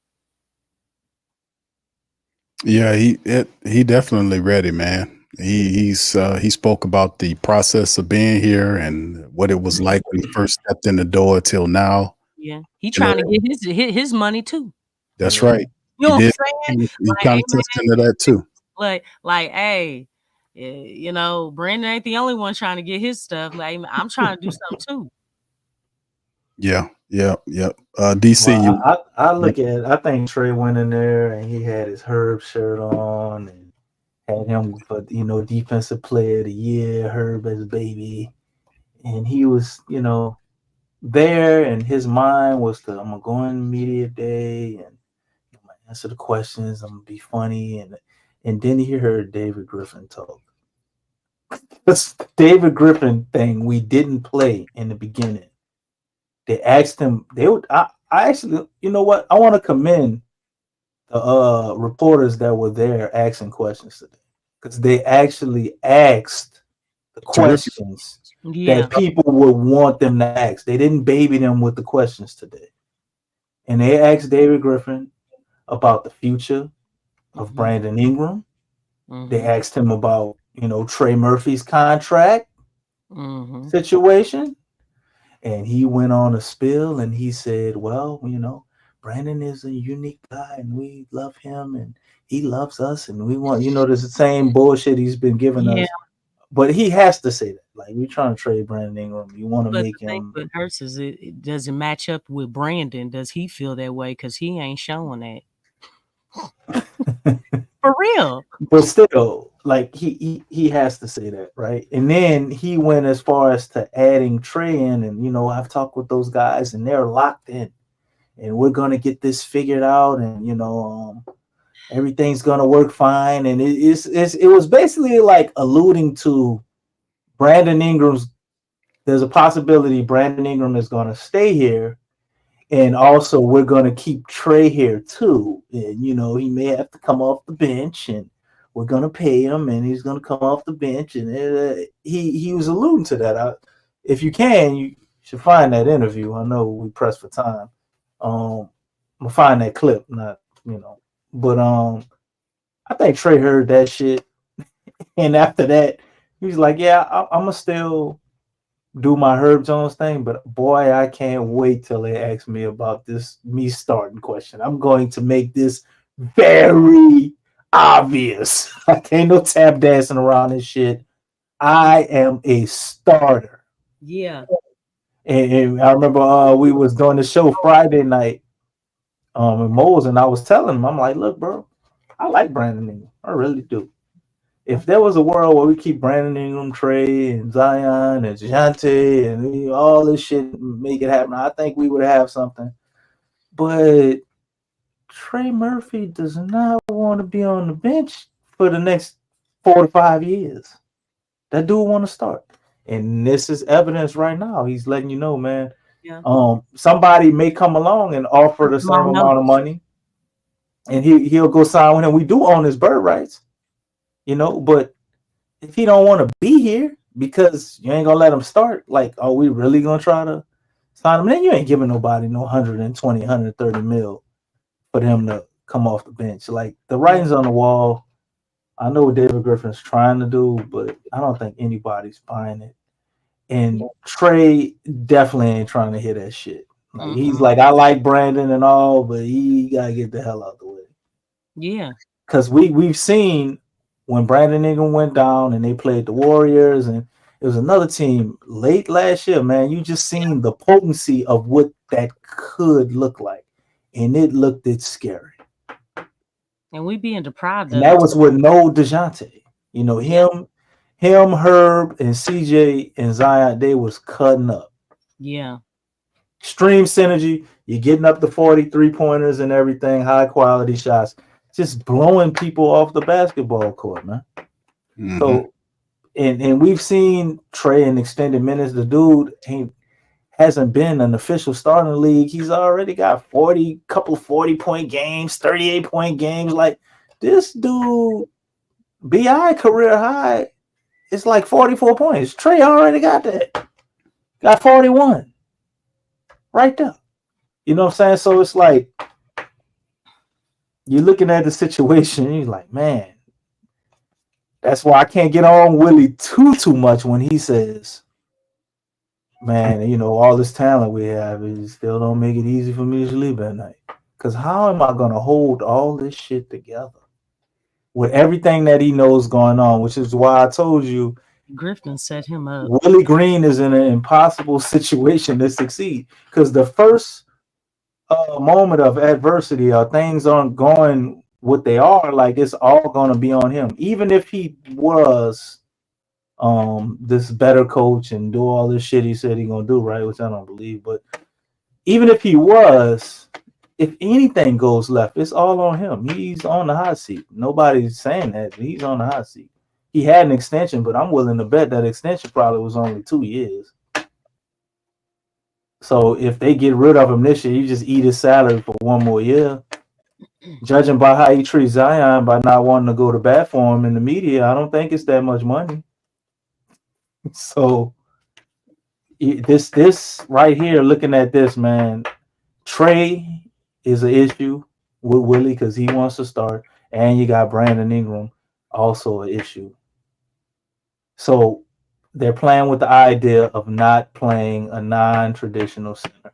Yeah, he definitely ready, man. He spoke about the process of being here and what it was like when he first stepped in the door till now. Yeah, he trying to get his money too. That's right. You know what I'm saying? He kind of touched into that too. Like, hey, you know, Brandon ain't the only one trying to get his stuff. Like, I'm trying to do something too. Yeah. DC, Well, I look at. I think Trey went in there and he had his Herb shirt on and had him for defensive player of the year, Herb as baby, and he was there, and his mind was to I'm gonna go in media day and I'm gonna answer the questions. I'm gonna be funny, and then he heard David Griffin talk. This David Griffin thing we didn't play in the beginning. They asked him. I actually, you know what? I want to commend the reporters that were there asking questions today, because they actually asked the questions that people would want them to ask. They didn't baby them with the questions today. And they asked David Griffin about the future of Brandon Ingram. They asked him about, Trey Murphy's contract situation. And he went on a spill and he said, well, Brandon is a unique guy and we love him and he loves us and we want, there's the same bullshit he's been giving us. But he has to say that. Like, we're trying to trade Brandon Ingram. You want to make him. But hurts is it doesn't match up with Brandon. Does he feel that way? Because he ain't showing that. For real. But still, like, he has to say that, right? And then he went as far as to adding Trey in, and I've talked with those guys and they're locked in. And we're gonna get this figured out, and everything's gonna work fine. And it was basically like alluding to Brandon Ingram's. There's a possibility Brandon Ingram is gonna stay here, and also we're gonna keep Trey here too. And he may have to come off the bench, and we're gonna pay him, and he's gonna come off the bench. And he was alluding to that. If you can, you should find that interview. I know we pressed for time. I'm gonna find that clip, but I think Trey heard that shit, and after that, he was like, "Yeah, I'm gonna still do my Herb Jones thing, but boy, I can't wait till they ask me about this me starting question. I'm going to make this very obvious. I can't no tap dancing around this shit. I am a starter." Yeah. And I remember we was doing the show Friday night in Moles, and I was telling him, I'm like, look, bro, I like Brandon Ingram. I really do. If there was a world where we keep Brandon Ingram, Trey, and Zion, and Dejounte, and all this shit, make it happen, I think we would have something. But Trey Murphy does not want to be on the bench for the next 4 to 5 years. That dude want to start. And this is evidence right now. He's letting you know, man. Yeah. Somebody may come along and offer the same amount of money, and he'll go sign with him. We do own his bird rights, but if he don't want to be here because you ain't gonna let him start, like, are we really gonna try to sign him? Then you ain't giving nobody no 120, 130 mil for them to come off the bench. Like, the writing's on the wall. I know what David Griffin's trying to do, but I don't think anybody's buying it. And Trey definitely ain't trying to hear that shit. Like, he's like, I like Brandon and all, but he gotta get the hell out the way. Yeah. Because we've seen when Brandon Ingram went down and they played the Warriors, and it was another team late last year, man. You just seen the potency of what that could look like. And it scary. And we being deprived and of that it. was with no Dejounte. Him, Herb, and CJ and Zion, they was cutting up. Yeah. Extreme synergy. You're getting up to 43 pointers and everything, high quality shots, just blowing people off the basketball court, man. So, and we've seen Trey in extended minutes. The dude hasn't been an official starter in the league. He's already got 40-point games, 38-point games. Like, this dude, BI career high, it's like 44 points. Trey already got that. Got 41. Right there. You know what I'm saying? So it's like, you're looking at the situation and you're like, man, that's why I can't get on Willie too much when he says, man, all this talent we have, it still don't make it easy for me to sleep at night. Because how am I going to hold all this shit together with everything that he knows going on? Which is why I told you, Griffin set him up. Willie Green is in an impossible situation to succeed because the first moment of adversity or things aren't going what they are, like it's all going to be on him. Even if he was this better coach and do all this shit he said he's going to do, right, which I don't believe, but even if he was, if anything goes left, it's all on him. He's on the hot seat. Nobody's saying that, but he's on the hot seat. He had an extension, but I'm willing to bet that extension probably was only 2 years. So if they get rid of him this year, you just eat his salary for 1 more year. Judging by how he treats Zion by not wanting to go to bat for him in the media, I don't think it's that much money. So this right here, looking at this, man, Trey is an issue with Willie because he wants to start, and you got Brandon Ingram, also an issue. So they're playing with the idea of not playing a non-traditional center.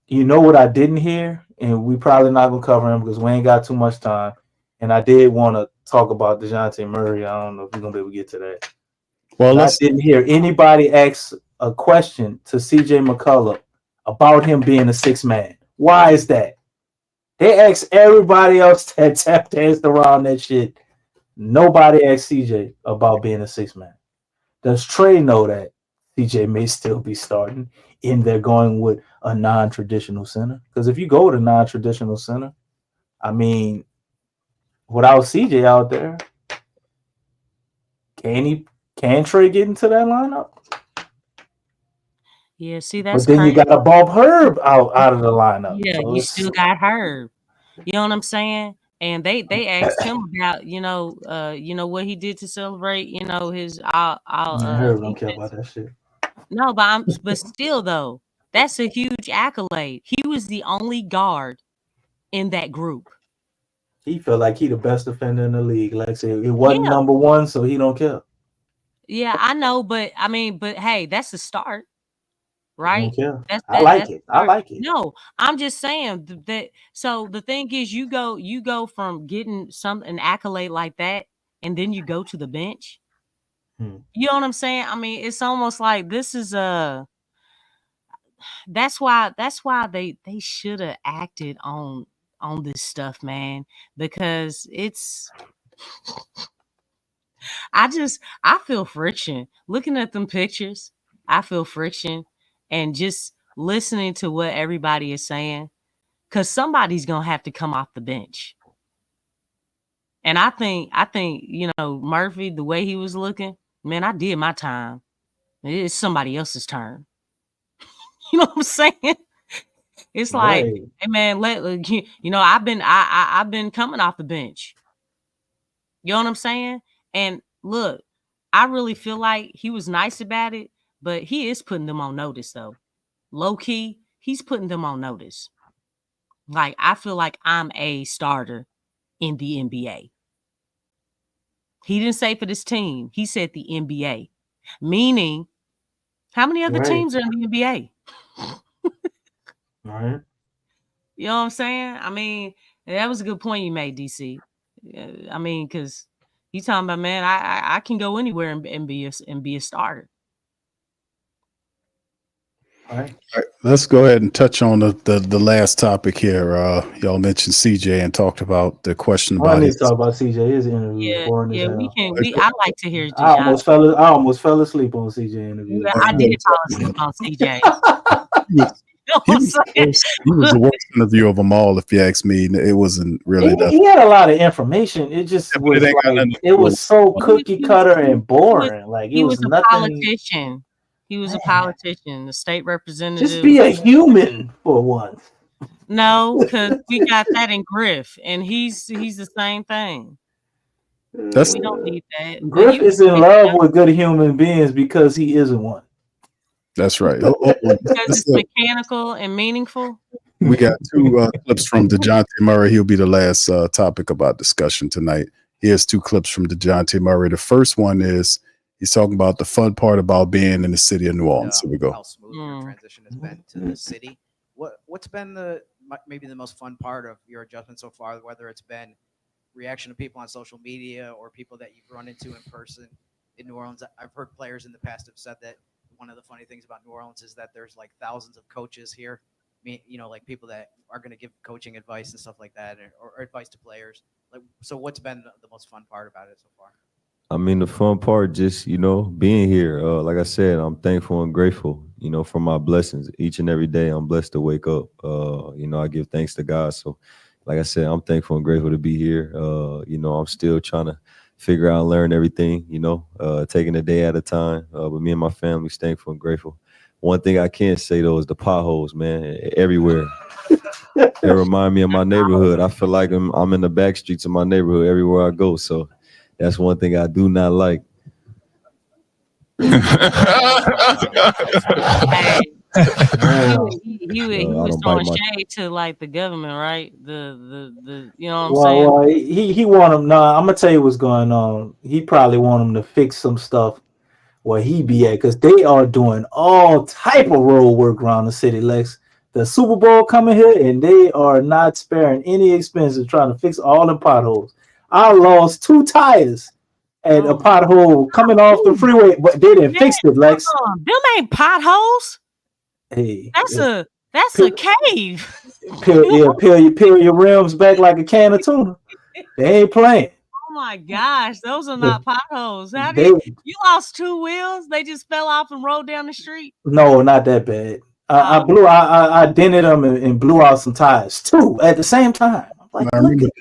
You know what I didn't hear, and we probably not gonna cover him because we ain't got too much time. And I did want to talk about Dejounte Murray. I don't know if we're gonna be able to get to that. Well, I didn't hear anybody ask a question to CJ McCullough about him being a 6 man. Why is that? They asked everybody else that tap danced around that shit. Nobody asked CJ about being a 6 man. Does Trey know that CJ may still be starting and they're going with a non-traditional center? Because if you go with a non-traditional center, I mean, without CJ out there, can Trey get into that lineup? Yeah, see, that's but then crazy. You got to bump Herb out of the lineup. Yeah, So you still got Herb. You know what I'm saying? And they asked him about what he did to celebrate his Herb don't care about that shit. No, but still though, that's a huge accolade. He was the only guard in that group. He felt like he the best defender in the league. Like I said, it wasn't number one, so he don't care. Yeah, I know, but hey, that's the start, right? I like it. I like it. No, I'm just saying that. So the thing is, you go from getting an accolade like that, and then you go to the bench. You know what I'm saying? I mean, it's almost like this is that's why they should have acted on this stuff, man, because it's I feel friction looking at them pictures. I feel friction and just listening to what everybody is saying, because somebody's gonna have to come off the bench. And I think Murphy, the way he was looking, man, I did my time. It's somebody else's turn. You know what I'm saying? It's like, hey man, I've been coming off the bench. You know what I'm saying? And look, I really feel like he was nice about it, but he is putting them on notice though. Low key, he's putting them on notice. Like, I feel like I'm a starter in the NBA. He didn't say for this team. He said the NBA. Meaning, how many other teams are in the NBA? Right. You know what I'm saying? I mean, that was a good point you made, DC. I mean, because he's talking about, man, I can go anywhere and be a starter. All right, let's go ahead and touch on the last topic here. Y'all mentioned CJ and talked about the question about. I need to talk about CJ. His interview. Yeah, we can. I like to hear. I almost fell asleep on CJ interview. Yeah, I did fall asleep on CJ. He was the worst interview of them all, if you ask me. It wasn't really. He had a lot of information. It just was it was so cookie cutter and boring. Like he was a nothing. Politician. He was a politician, a state representative. Just be a human for once. No, because we got that in Griff, and he's the same thing. We don't need that. Griff is in love with good human beings because he isn't one. That's right. Because it's mechanical and meaningful. We got 2 clips from Dejounte Murray. He'll be the last topic about discussion tonight. Here's 2 clips from Dejounte Murray. The first one is he's talking about the fun part about being in the city of New Orleans. Here we go. How smooth your transition has been to the city. What's been maybe the most fun part of your adjustment so far, whether it's been reaction to people on social media or people that you've run into in person? in New Orleans. I've heard players in the past have said that one of the funny things about New Orleans is that there's like thousands of coaches here. Like people that are going to give coaching advice and stuff like that, or advice to players. Like, so what's been the most fun part about it so far? I mean, the fun part, just, being here. Like I said, I'm thankful and grateful, for my blessings. Each and every day, I'm blessed to wake up. I give thanks to God. So, like I said, I'm thankful and grateful to be here. I'm still trying to figure out and learn everything, taking a day at a time. But me and my family's thankful and grateful. One thing I can't say, though, is the potholes, man, everywhere. They remind me of my neighborhood. I feel like I'm in the back streets of my neighborhood everywhere I go. So that's one thing I do not like. He was throwing shade to like the government, right? The you know what I'm saying? Well, he want him. Nah, I'm gonna tell you what's going on. He probably want him to fix some stuff where he be at, because they are doing all type of road work around the city, Lex. The Super Bowl coming here, and they are not sparing any expenses trying to fix all the potholes. I lost 2 tires at a pothole coming off the freeway, but they didn't fix it, Lex. Them ain't potholes. Hey, that's a cave. Peel your rims back like a can of tuna. They ain't playing. Oh my gosh, those are not potholes. How did you lost 2 wheels? They just fell off and rolled down the street. No, not that bad. I dented them and blew out some tires too at the same time. I'm like,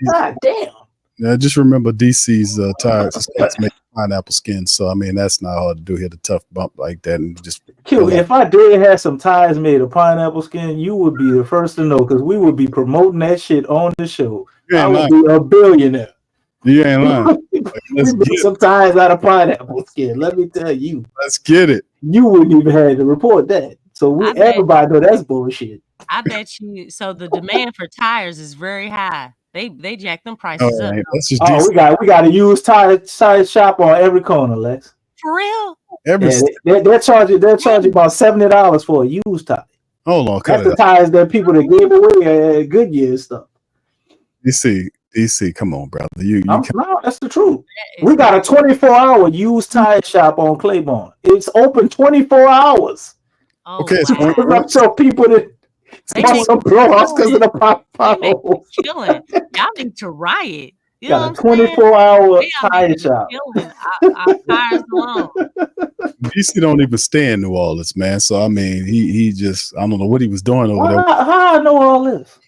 God damn. Yeah, just remember DC's tires make pineapple skin. So I mean, that's not hard to do. Hit a tough bump like that and just. Q, if I did have some tires made of pineapple skin, you would be the first to know, because we would be promoting that shit on the show. I would be a billionaire. You ain't lying. Let's get some tires out of pineapple skin. Let me tell you. Let's get it. You wouldn't even have to report that. So everybody know that's bullshit. I bet you. So the demand for tires is very high. They jack them prices up. We got a used tire shop on every corner, Lex. For real? They're charging about $70 for a used tire. Hold on, that's the tires that people that gave away at Goodyear and stuff. DC, come on, brother. No, that's the truth. We got a 24-hour used tire shop on Claiborne. It's open 24 hours. Oh, okay, wow. So people that want some blowouts because of the pothole. Chilling. Y'all need to riot. You know got a 24-hour tire shop. Our tires alone. DC don't even stay in New Orleans, man. So I mean, he just, I don't know what he was doing over there. How I know all this?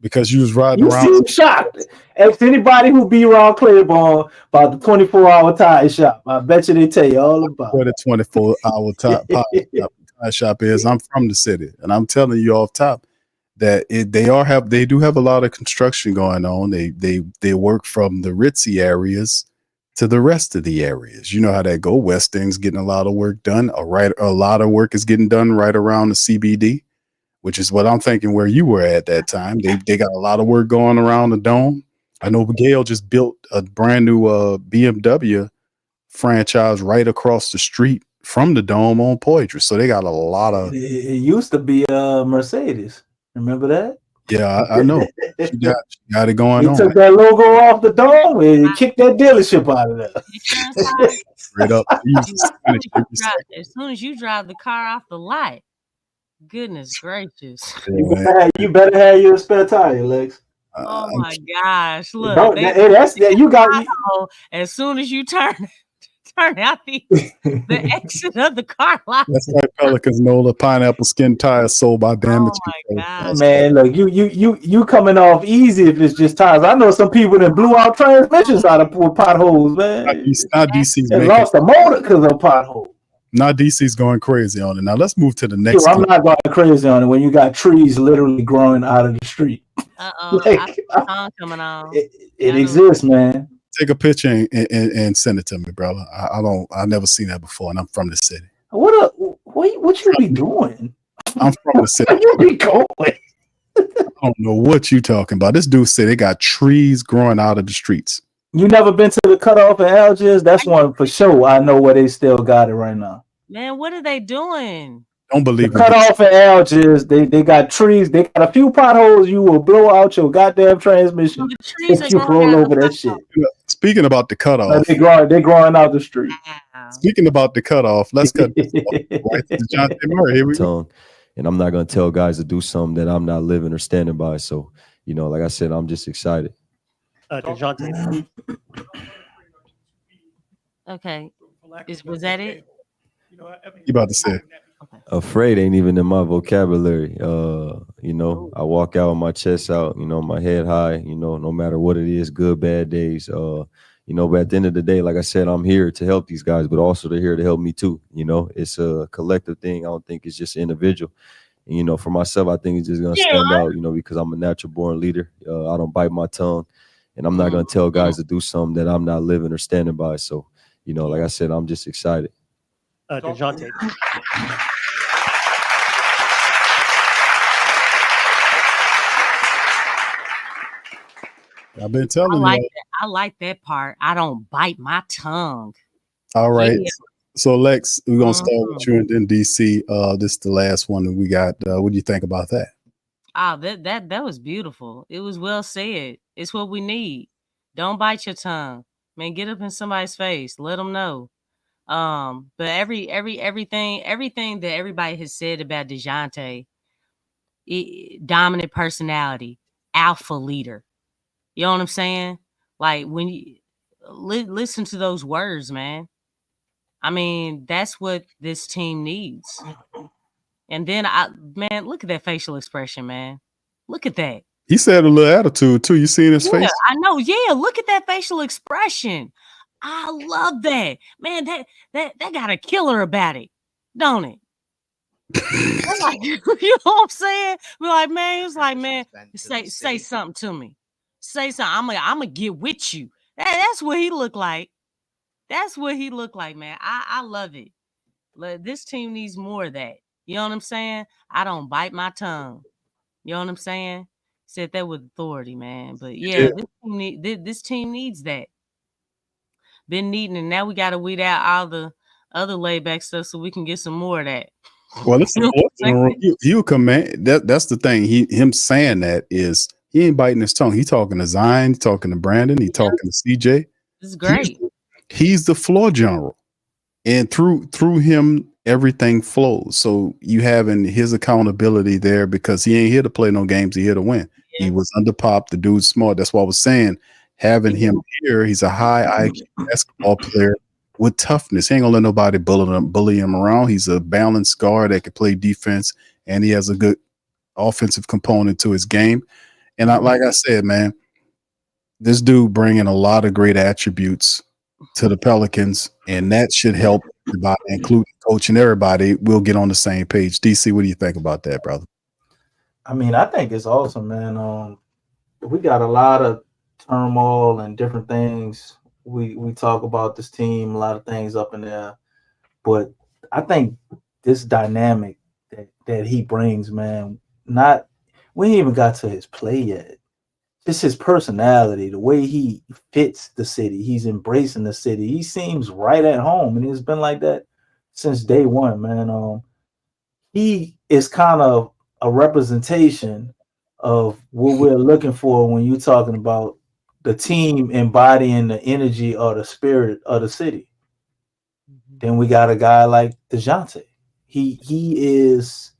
Because you was riding around. You seem shocked. Ask anybody who be around Claiborne about the 24-hour tire shop. I bet you they tell you all about what a 24-hour tire shop is. I'm from the city, and I'm telling you off top that they do have a lot of construction going on. They work from the ritzy areas to the rest of the areas. You know how that go. West End's getting a lot of work done. A lot of work is getting done right around the CBD, which is what I'm thinking where you were at that time. They got a lot of work going around the Dome. I know Gail just built a brand new BMW franchise right across the street from the Dome on Poitras. So they got a lot of. It used to be Mercedes. Remember that? Yeah, I know. She got it going on. He took that logo off the Dome and kicked that dealership out of there. Straight up. As soon as you drive the car off the lot, goodness gracious. You better have your spare tire, Lex. Oh my gosh. Look. As soon as you turn out the exit of the car lot. That's like Pelicans Nola pineapple skin tires sold by Damage Control. Man, look, you coming off easy if it's just tires. I know some people that blew out transmissions out of potholes, man. Not DC's and lost a motor because of a pothole. Now DC's going crazy on it. Now let's move to the next. I'm not going crazy on it when you got trees literally growing out of the street. Coming on. It exists, man. Take a picture and send it to me, brother. I never seen that before, and I'm from the city. What you be doing? I'm from the city. Where you be going? I don't know what you talking about. This dude said they got trees growing out of the streets. You never been to the cutoff in Algiers? That's one for sure. I know where they still got it right now. Man, what are they doing? Don't believe the cutoff in Algiers. They got trees. They got a few potholes. You will blow out your goddamn transmission if you roll over that shit. Speaking about the cutoff, they growing out the street. Speaking about the cutoff, let's cut this off. Right to Dejounte Murray. Here we go. And I'm not going to tell guys to do something that I'm not living or standing by. So, like I said, I'm just excited. Dejounte. Okay. Was that it? You about to say? Afraid ain't even in my vocabulary. I walk out with my chest out, my head high, no matter what it is, good, bad days. But at the end of the day, like I said, I'm here to help these guys, but also they're here to help me too. It's a collective thing. I don't think it's just individual. And, for myself, I think it's just going to stand out, because I'm a natural born leader. I don't bite my tongue, and I'm not going to tell guys to do something that I'm not living or standing by. So, like I said, I'm just excited. Dejounte. I've been telling you. I like that part. I don't bite my tongue. All right. Yeah. So Lex, we're gonna start with you in DC. This is the last one that we got. What do you think about that? Oh, that was beautiful. It was well said. It's what we need. Don't bite your tongue, man. Get up in somebody's face. Let them know. But everything that everybody has said about Dejounte, dominant personality, alpha leader. You know what I'm saying? Like when you listen to those words, man. I mean, that's what this team needs. And then look at that facial expression, man. Look at that. He said a little attitude too. You seen his face? I know. Yeah, look at that facial expression. I love that, man. That got a killer about it, don't it? Like, you know what I'm saying? We're like, man. He was like, man, say something to me. Say something. I'm gonna get with you. That's what he looked like. That's what he looked like, man. I love it. This team needs more of that. You know what I'm saying? I don't bite my tongue. You know what I'm saying? Said that with authority, man. But yeah. This team needs that. Been needing it. Now we got to weed out all the other laid back stuff so we can get some more of that. Well, listen, you command. That's the thing. Him saying that is he ain't biting his tongue. He talking to Zion. He talking to Brandon. He talking to CJ. This is great. He's the floor general, and through him everything flows. So you having his accountability there because he ain't here to play no games. He here to win. Yeah. He was under Pop. The dude's smart. That's what I was saying. Having him here, he's a high IQ basketball player with toughness. He ain't gonna let nobody bully him around. He's a balanced guard that can play defense, and he has a good offensive component to his game. And like I said, man, this dude bringing a lot of great attributes to the Pelicans, and that should help everybody, including coach and everybody. We'll get on the same page. DC, what do you think about that, brother? I mean, I think it's awesome, man. We got a lot of turmoil and different things. We talk about this team, a lot of things up in there, but I think this dynamic that he brings, man, we ain't even got to his play yet. Just his personality, the way he fits the city, he's embracing the city. He seems right at home, and it's been like that since day one, man. He is kind of a representation of what we're looking for when you're talking about the team embodying the energy or the spirit of the city. Then we got a guy like Dejounte. He is,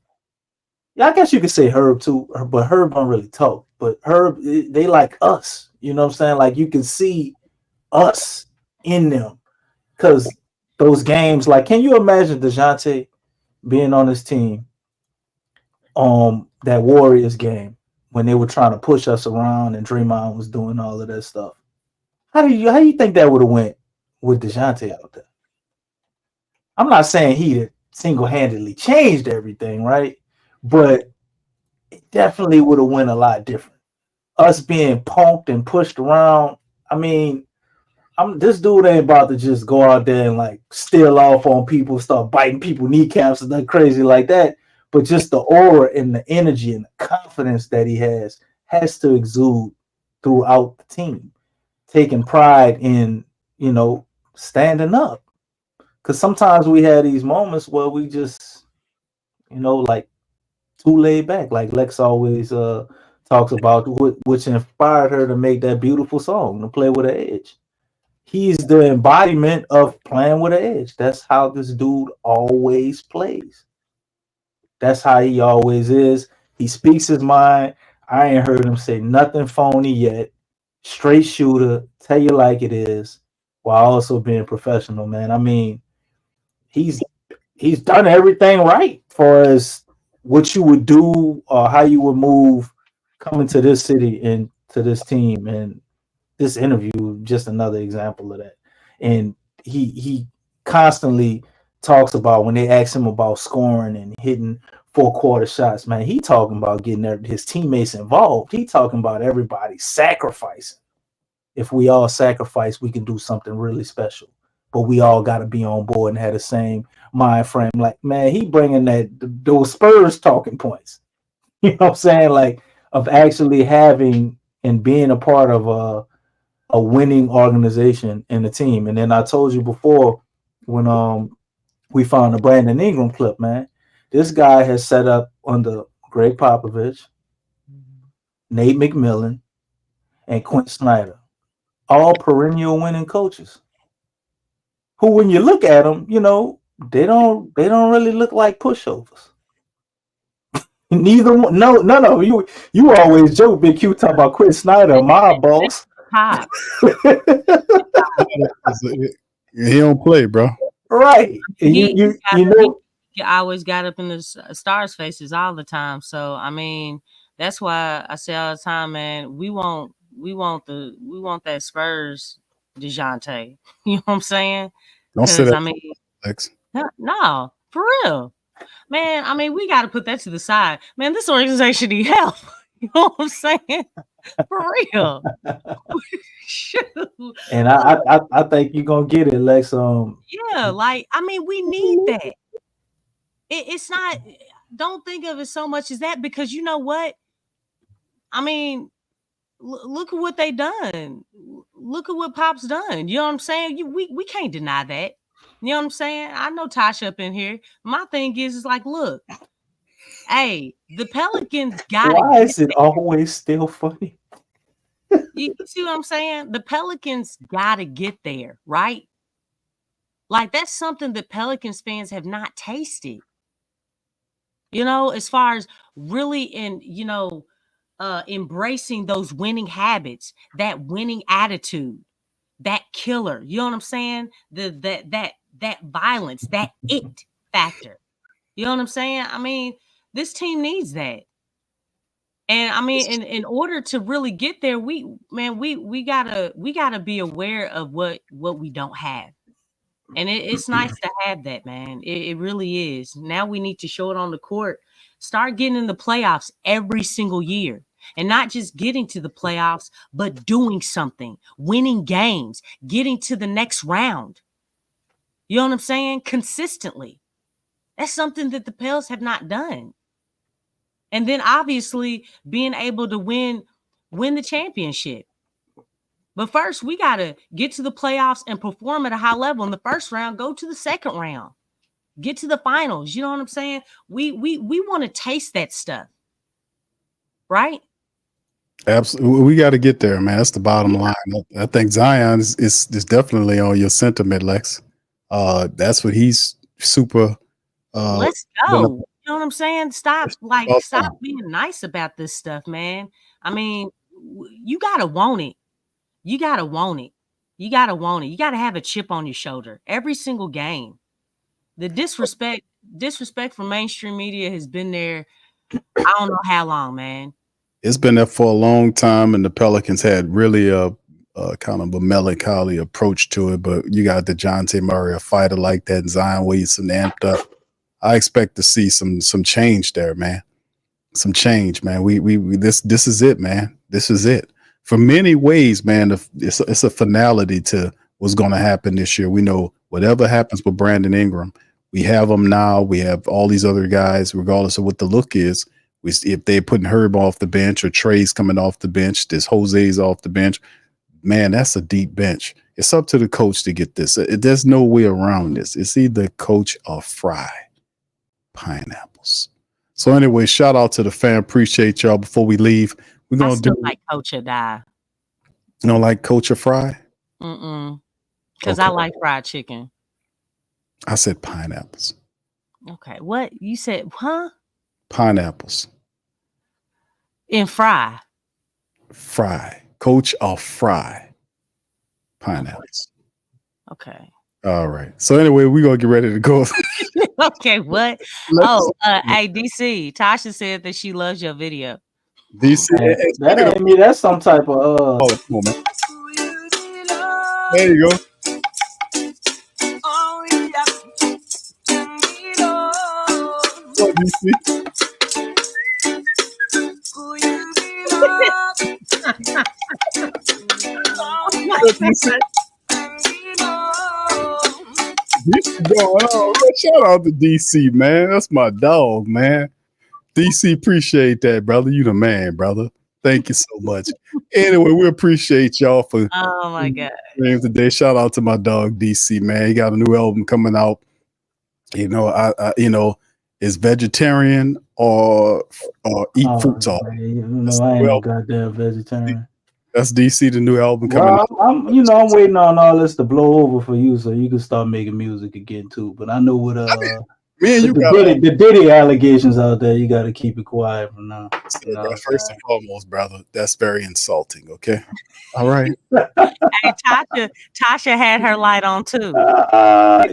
I guess you could say Herb too, but Herb don't really talk. But Herb, they like us. You know what I'm saying? Like you can see us in them. Because those games, like, can you imagine Dejounte being on this team that Warriors game when they were trying to push us around and Draymond was doing all of that stuff? How do you think that would have went with Dejounte out there? I'm not saying he single-handedly changed everything, right? But it definitely would have went a lot different. Us being punked and pushed around. I mean, this dude ain't about to just go out there and like steal off on people, start biting people kneecaps and nothing crazy like that. But just the aura and the energy and the confidence that he has to exude throughout the team, taking pride in, standing up. Because sometimes we had these moments where we just, like too laid back, like Lex always talks about, which inspired her to make that beautiful song, To Play with an Edge. he's the embodiment of playing with an edge. That's how this dude always plays. That's how he always is. He speaks his mind. I ain't heard him say nothing phony yet. Straight shooter, tell you like it is, while also being professional, man. I mean, he's done everything right for as what you would do or how you would move coming to this city and to this team. And this interview, just another example of that. And he constantly talks about when they ask him about scoring and hitting 4-quarter shots, man, he talking about getting his teammates involved. He talking about everybody sacrificing. If we all sacrifice, we can do something really special. But we all got to be on board and have the same mind frame. Like, man, he bringing those Spurs talking points. You know what I'm saying? Like, of actually having and being a part of a winning organization and a team. And then I told you before when we found the Brandon Ingram clip, man, this guy has set up under Greg Popovich, Nate McMillan, and Quinn Snyder, all perennial winning coaches. Who, when you look at them, you know, they don't really look like pushovers. Neither one, no, none of you. You always joke, Big Q, talking about Quinn Snyder, my boss. He don't play, bro. Right. You know, he always got up in the stars' faces all the time. So I mean, that's why I say all the time, man, we want that Spurs Dejounte. You know what I'm saying? Don't say that. I mean, Lex. no, for real. Man, I mean, we got to put that to the side. Man, this organization need help. You know what I'm saying? For real. Shoot. And I think you're gonna get it, Lex. Yeah, like, I mean, we need that. It's not, don't think of it so much as that, because you know what? I mean, look at what they done. Look at what Pop's done. You know what I'm saying? We can't deny that. You know what I'm saying? I know Tasha up in here. My thing is like, look, hey, the Pelicans got. Why is it always still funny? You see what I'm saying? The Pelicans got to get there, right? Like, that's something that Pelicans fans have not tasted. You know, as far as really embracing those winning habits, that winning attitude, that killer. You know what I'm saying? That violence, that it factor. You know what I'm saying? I mean, this team needs that. And I mean, in order to really get there, we gotta be aware of what we don't have. And it's nice to have that, man. It really is. Now we need to show it on the court. Start getting in the playoffs every single year. And not just getting to the playoffs, but doing something, winning games, getting to the next round. You know what I'm saying? Consistently. That's something that the Pels have not done. And then obviously being able to win the championship. But first, we got to get to the playoffs and perform at a high level in the first round, go to the second round, get to the finals. You know what I'm saying? We want to taste that stuff. Right? Absolutely. We got to get there, man. That's the bottom line. I think Zion is definitely on your sentiment, Lex. That's what he's super. Let's go. You know what I'm saying? Stop being nice about this stuff, man. I mean, you got to want it. You got to want it. You got to want it. You got to have a chip on your shoulder every single game. The disrespect from mainstream media has been there. I don't know how long, man. It's been there for a long time, and the Pelicans had really a kind of a melancholy approach to it. But you got Dejounte Murray, a fighter like that, and Zion Williamson amped up. I expect to see some change there, man. Some change, man. This is it, man. This is it. For many ways, man, it's a finality to what's going to happen this year. We know whatever happens with Brandon Ingram, we have him now. We have all these other guys, regardless of what the look is. If they're putting Herb off the bench or Trey's coming off the bench, this Jose's off the bench, man, that's a deep bench. It's up to the coach to get this. There's no way around this. It's either coach or fry pineapples. So anyway, shout out to the fan. Appreciate y'all. Before we leave, we're gonna do like Coach or die. You don't like Coach or fry? Mm-mm. Because I like fried chicken. I said pineapples. Okay. What? You said, huh? Pineapples. In fry. Fry. Coach or fry. Pineapples. Okay. All right. So anyway, we're going to get ready to go. Okay, what? Hey, DC. Tasha said that she loves your video. DC. That ain't me. That's some type of Oh, come on, man. There you go. What, DC? DC going on. Shout out to DC, man. That's my dog, man. DC, appreciate that, brother. You the man, brother. Thank you so much. Anyway, we appreciate y'all for my God today. Shout out to my dog DC, man. He got a new album coming out. You know, I is vegetarian or eat fruits off. You know, I ain't no goddamn vegetarian. That's DC, the new album coming out. I'm waiting on all this to blow over for you so you can start making music again too. But I know what the Diddy allegations out there, you got to keep it quiet for now. First and foremost, brother, that's very insulting. Okay, all right. Hey, Tasha had her light on too.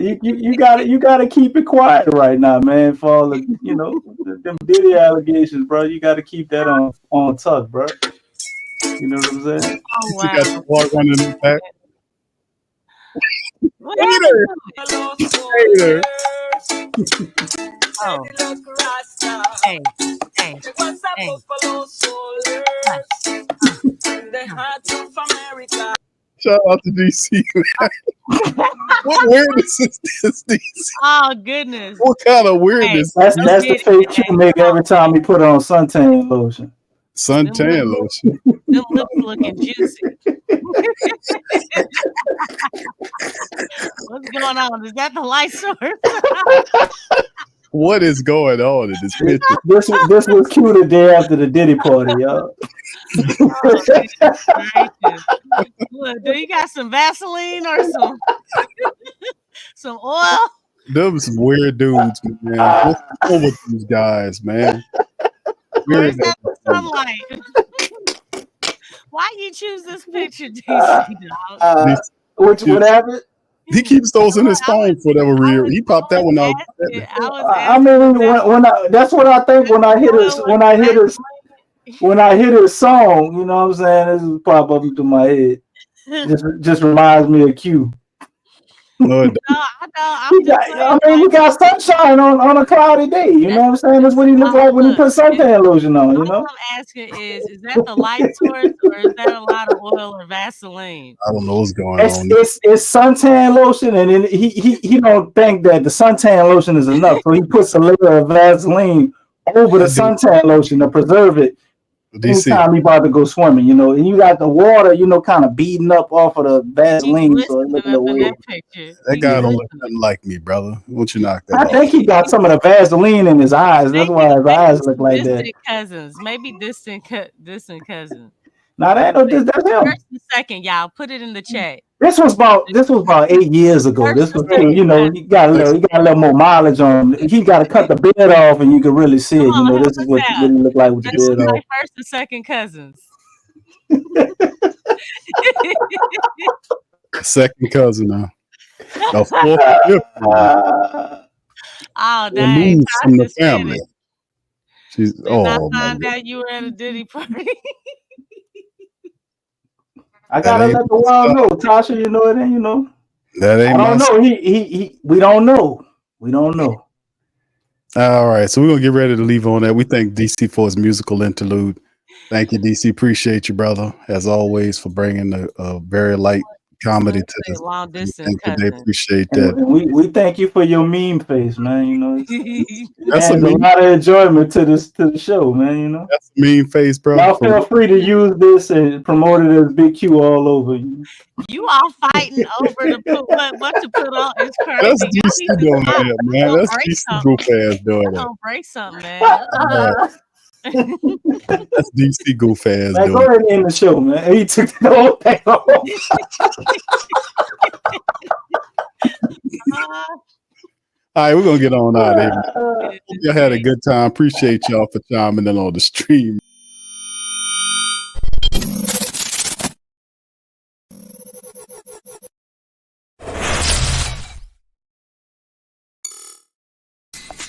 You got to keep it quiet right now, man. For all the them Diddy allegations, bro. You got to keep that on tuck, bro. You know what I'm saying? Oh wow! You got the water running in the back. Hater. Oh. Hey. Shout out to DC. What weirdness is this, DC? Oh goodness! What kind of weirdness? That's the face you make every time you put on suntan lotion. Suntan lotion. Them lips looking juicy. What's going on? Is that the light source? What is going on in this picture? This was cute the day after the Diddy party, y'all. Look, do you got some Vaseline or some oil? Them some weird dudes, man. What's wrong with these guys, man? Where's that sunlight? Why you choose this picture, DC? What happened? He keeps those in his phone for whatever reason. He popped that one out. I mean, when that's what I think when I hear this song. You know what I'm saying? This will pop up into my head. Just reminds me of Q. No, we got sunshine on a cloudy day. You know what I'm saying? That's what he looks like when he put suntan lotion on. You know. All I'm asking is that the light source or is that a lot of oil or Vaseline? I don't know what's going on. It's suntan lotion, and then he don't think that the suntan lotion is enough, so he puts a layer of Vaseline over the suntan lotion to preserve it. Anytime you about to go swimming, you know, and you got the water, you know, kind of beating up off of the Vaseline, so it looks a little weird. That guy don't look nothing like me, brother. Won't you knock that I off? think he got some of the Vaseline in his eyes. That's why his eyes look like that. Distant cousins, maybe distant cousins. Now that ain't no that's him. First and second, y'all put it in the chat. This was about 8 years ago. This was, you know, he got a little more mileage on him. He got to cut the beard off, and you can really see it. You know, this is what he really look like with the beard off. First and second cousins. Second cousin now. No, oh dang! From the family. She's I found out you were at a Diddy party. I gotta let the world know, Tasha. You know it ain't. You know that ain't. I don't know. We don't know. We don't know. All right, so we're gonna get ready to leave on that. We thank DC for his musical interlude. Thank you, DC. Appreciate you, brother, as always, for bringing a very light comedy to this. Long distance. They appreciate that. And we thank you for your meme face, man. You know, that's a lot of enjoyment to the show, man. You know, that's a meme face, bro. Y'all feel free to use this and promote it as Big Q all over. You all fighting over what to put on is crazy. That's DC doing that, man. That's DC group ass doing that. Don't break something, man. That's DC goof ass. Man, go ahead and end the show, man. He took the whole thing off. All right, we're gonna get on out of here. Hope y'all had a good time. Appreciate y'all for chiming in on the stream.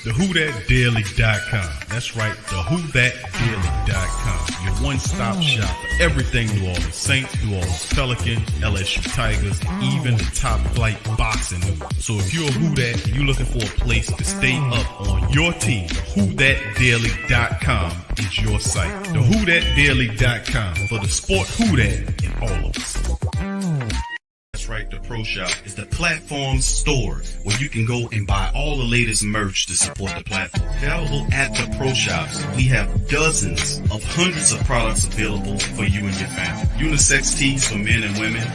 TheWhoThatDaily.com. That's right, TheWhoThatDaily.com. Your one-stop shop for everything New Orleans Saints, New Orleans Pelicans, LSU Tigers, even the top flight boxing news. So if you're a Who That and you're looking for a place to stay up on your team, TheWhoThatDaily.com is your site. TheWhoThatDaily.com for the sport Who That in all of us. That's right, the Pro Shop is the platform store where you can go and buy all the latest merch to support the platform. Available at the Pro Shops, we have dozens of hundreds of products available for you and your family. Unisex tees for men and women,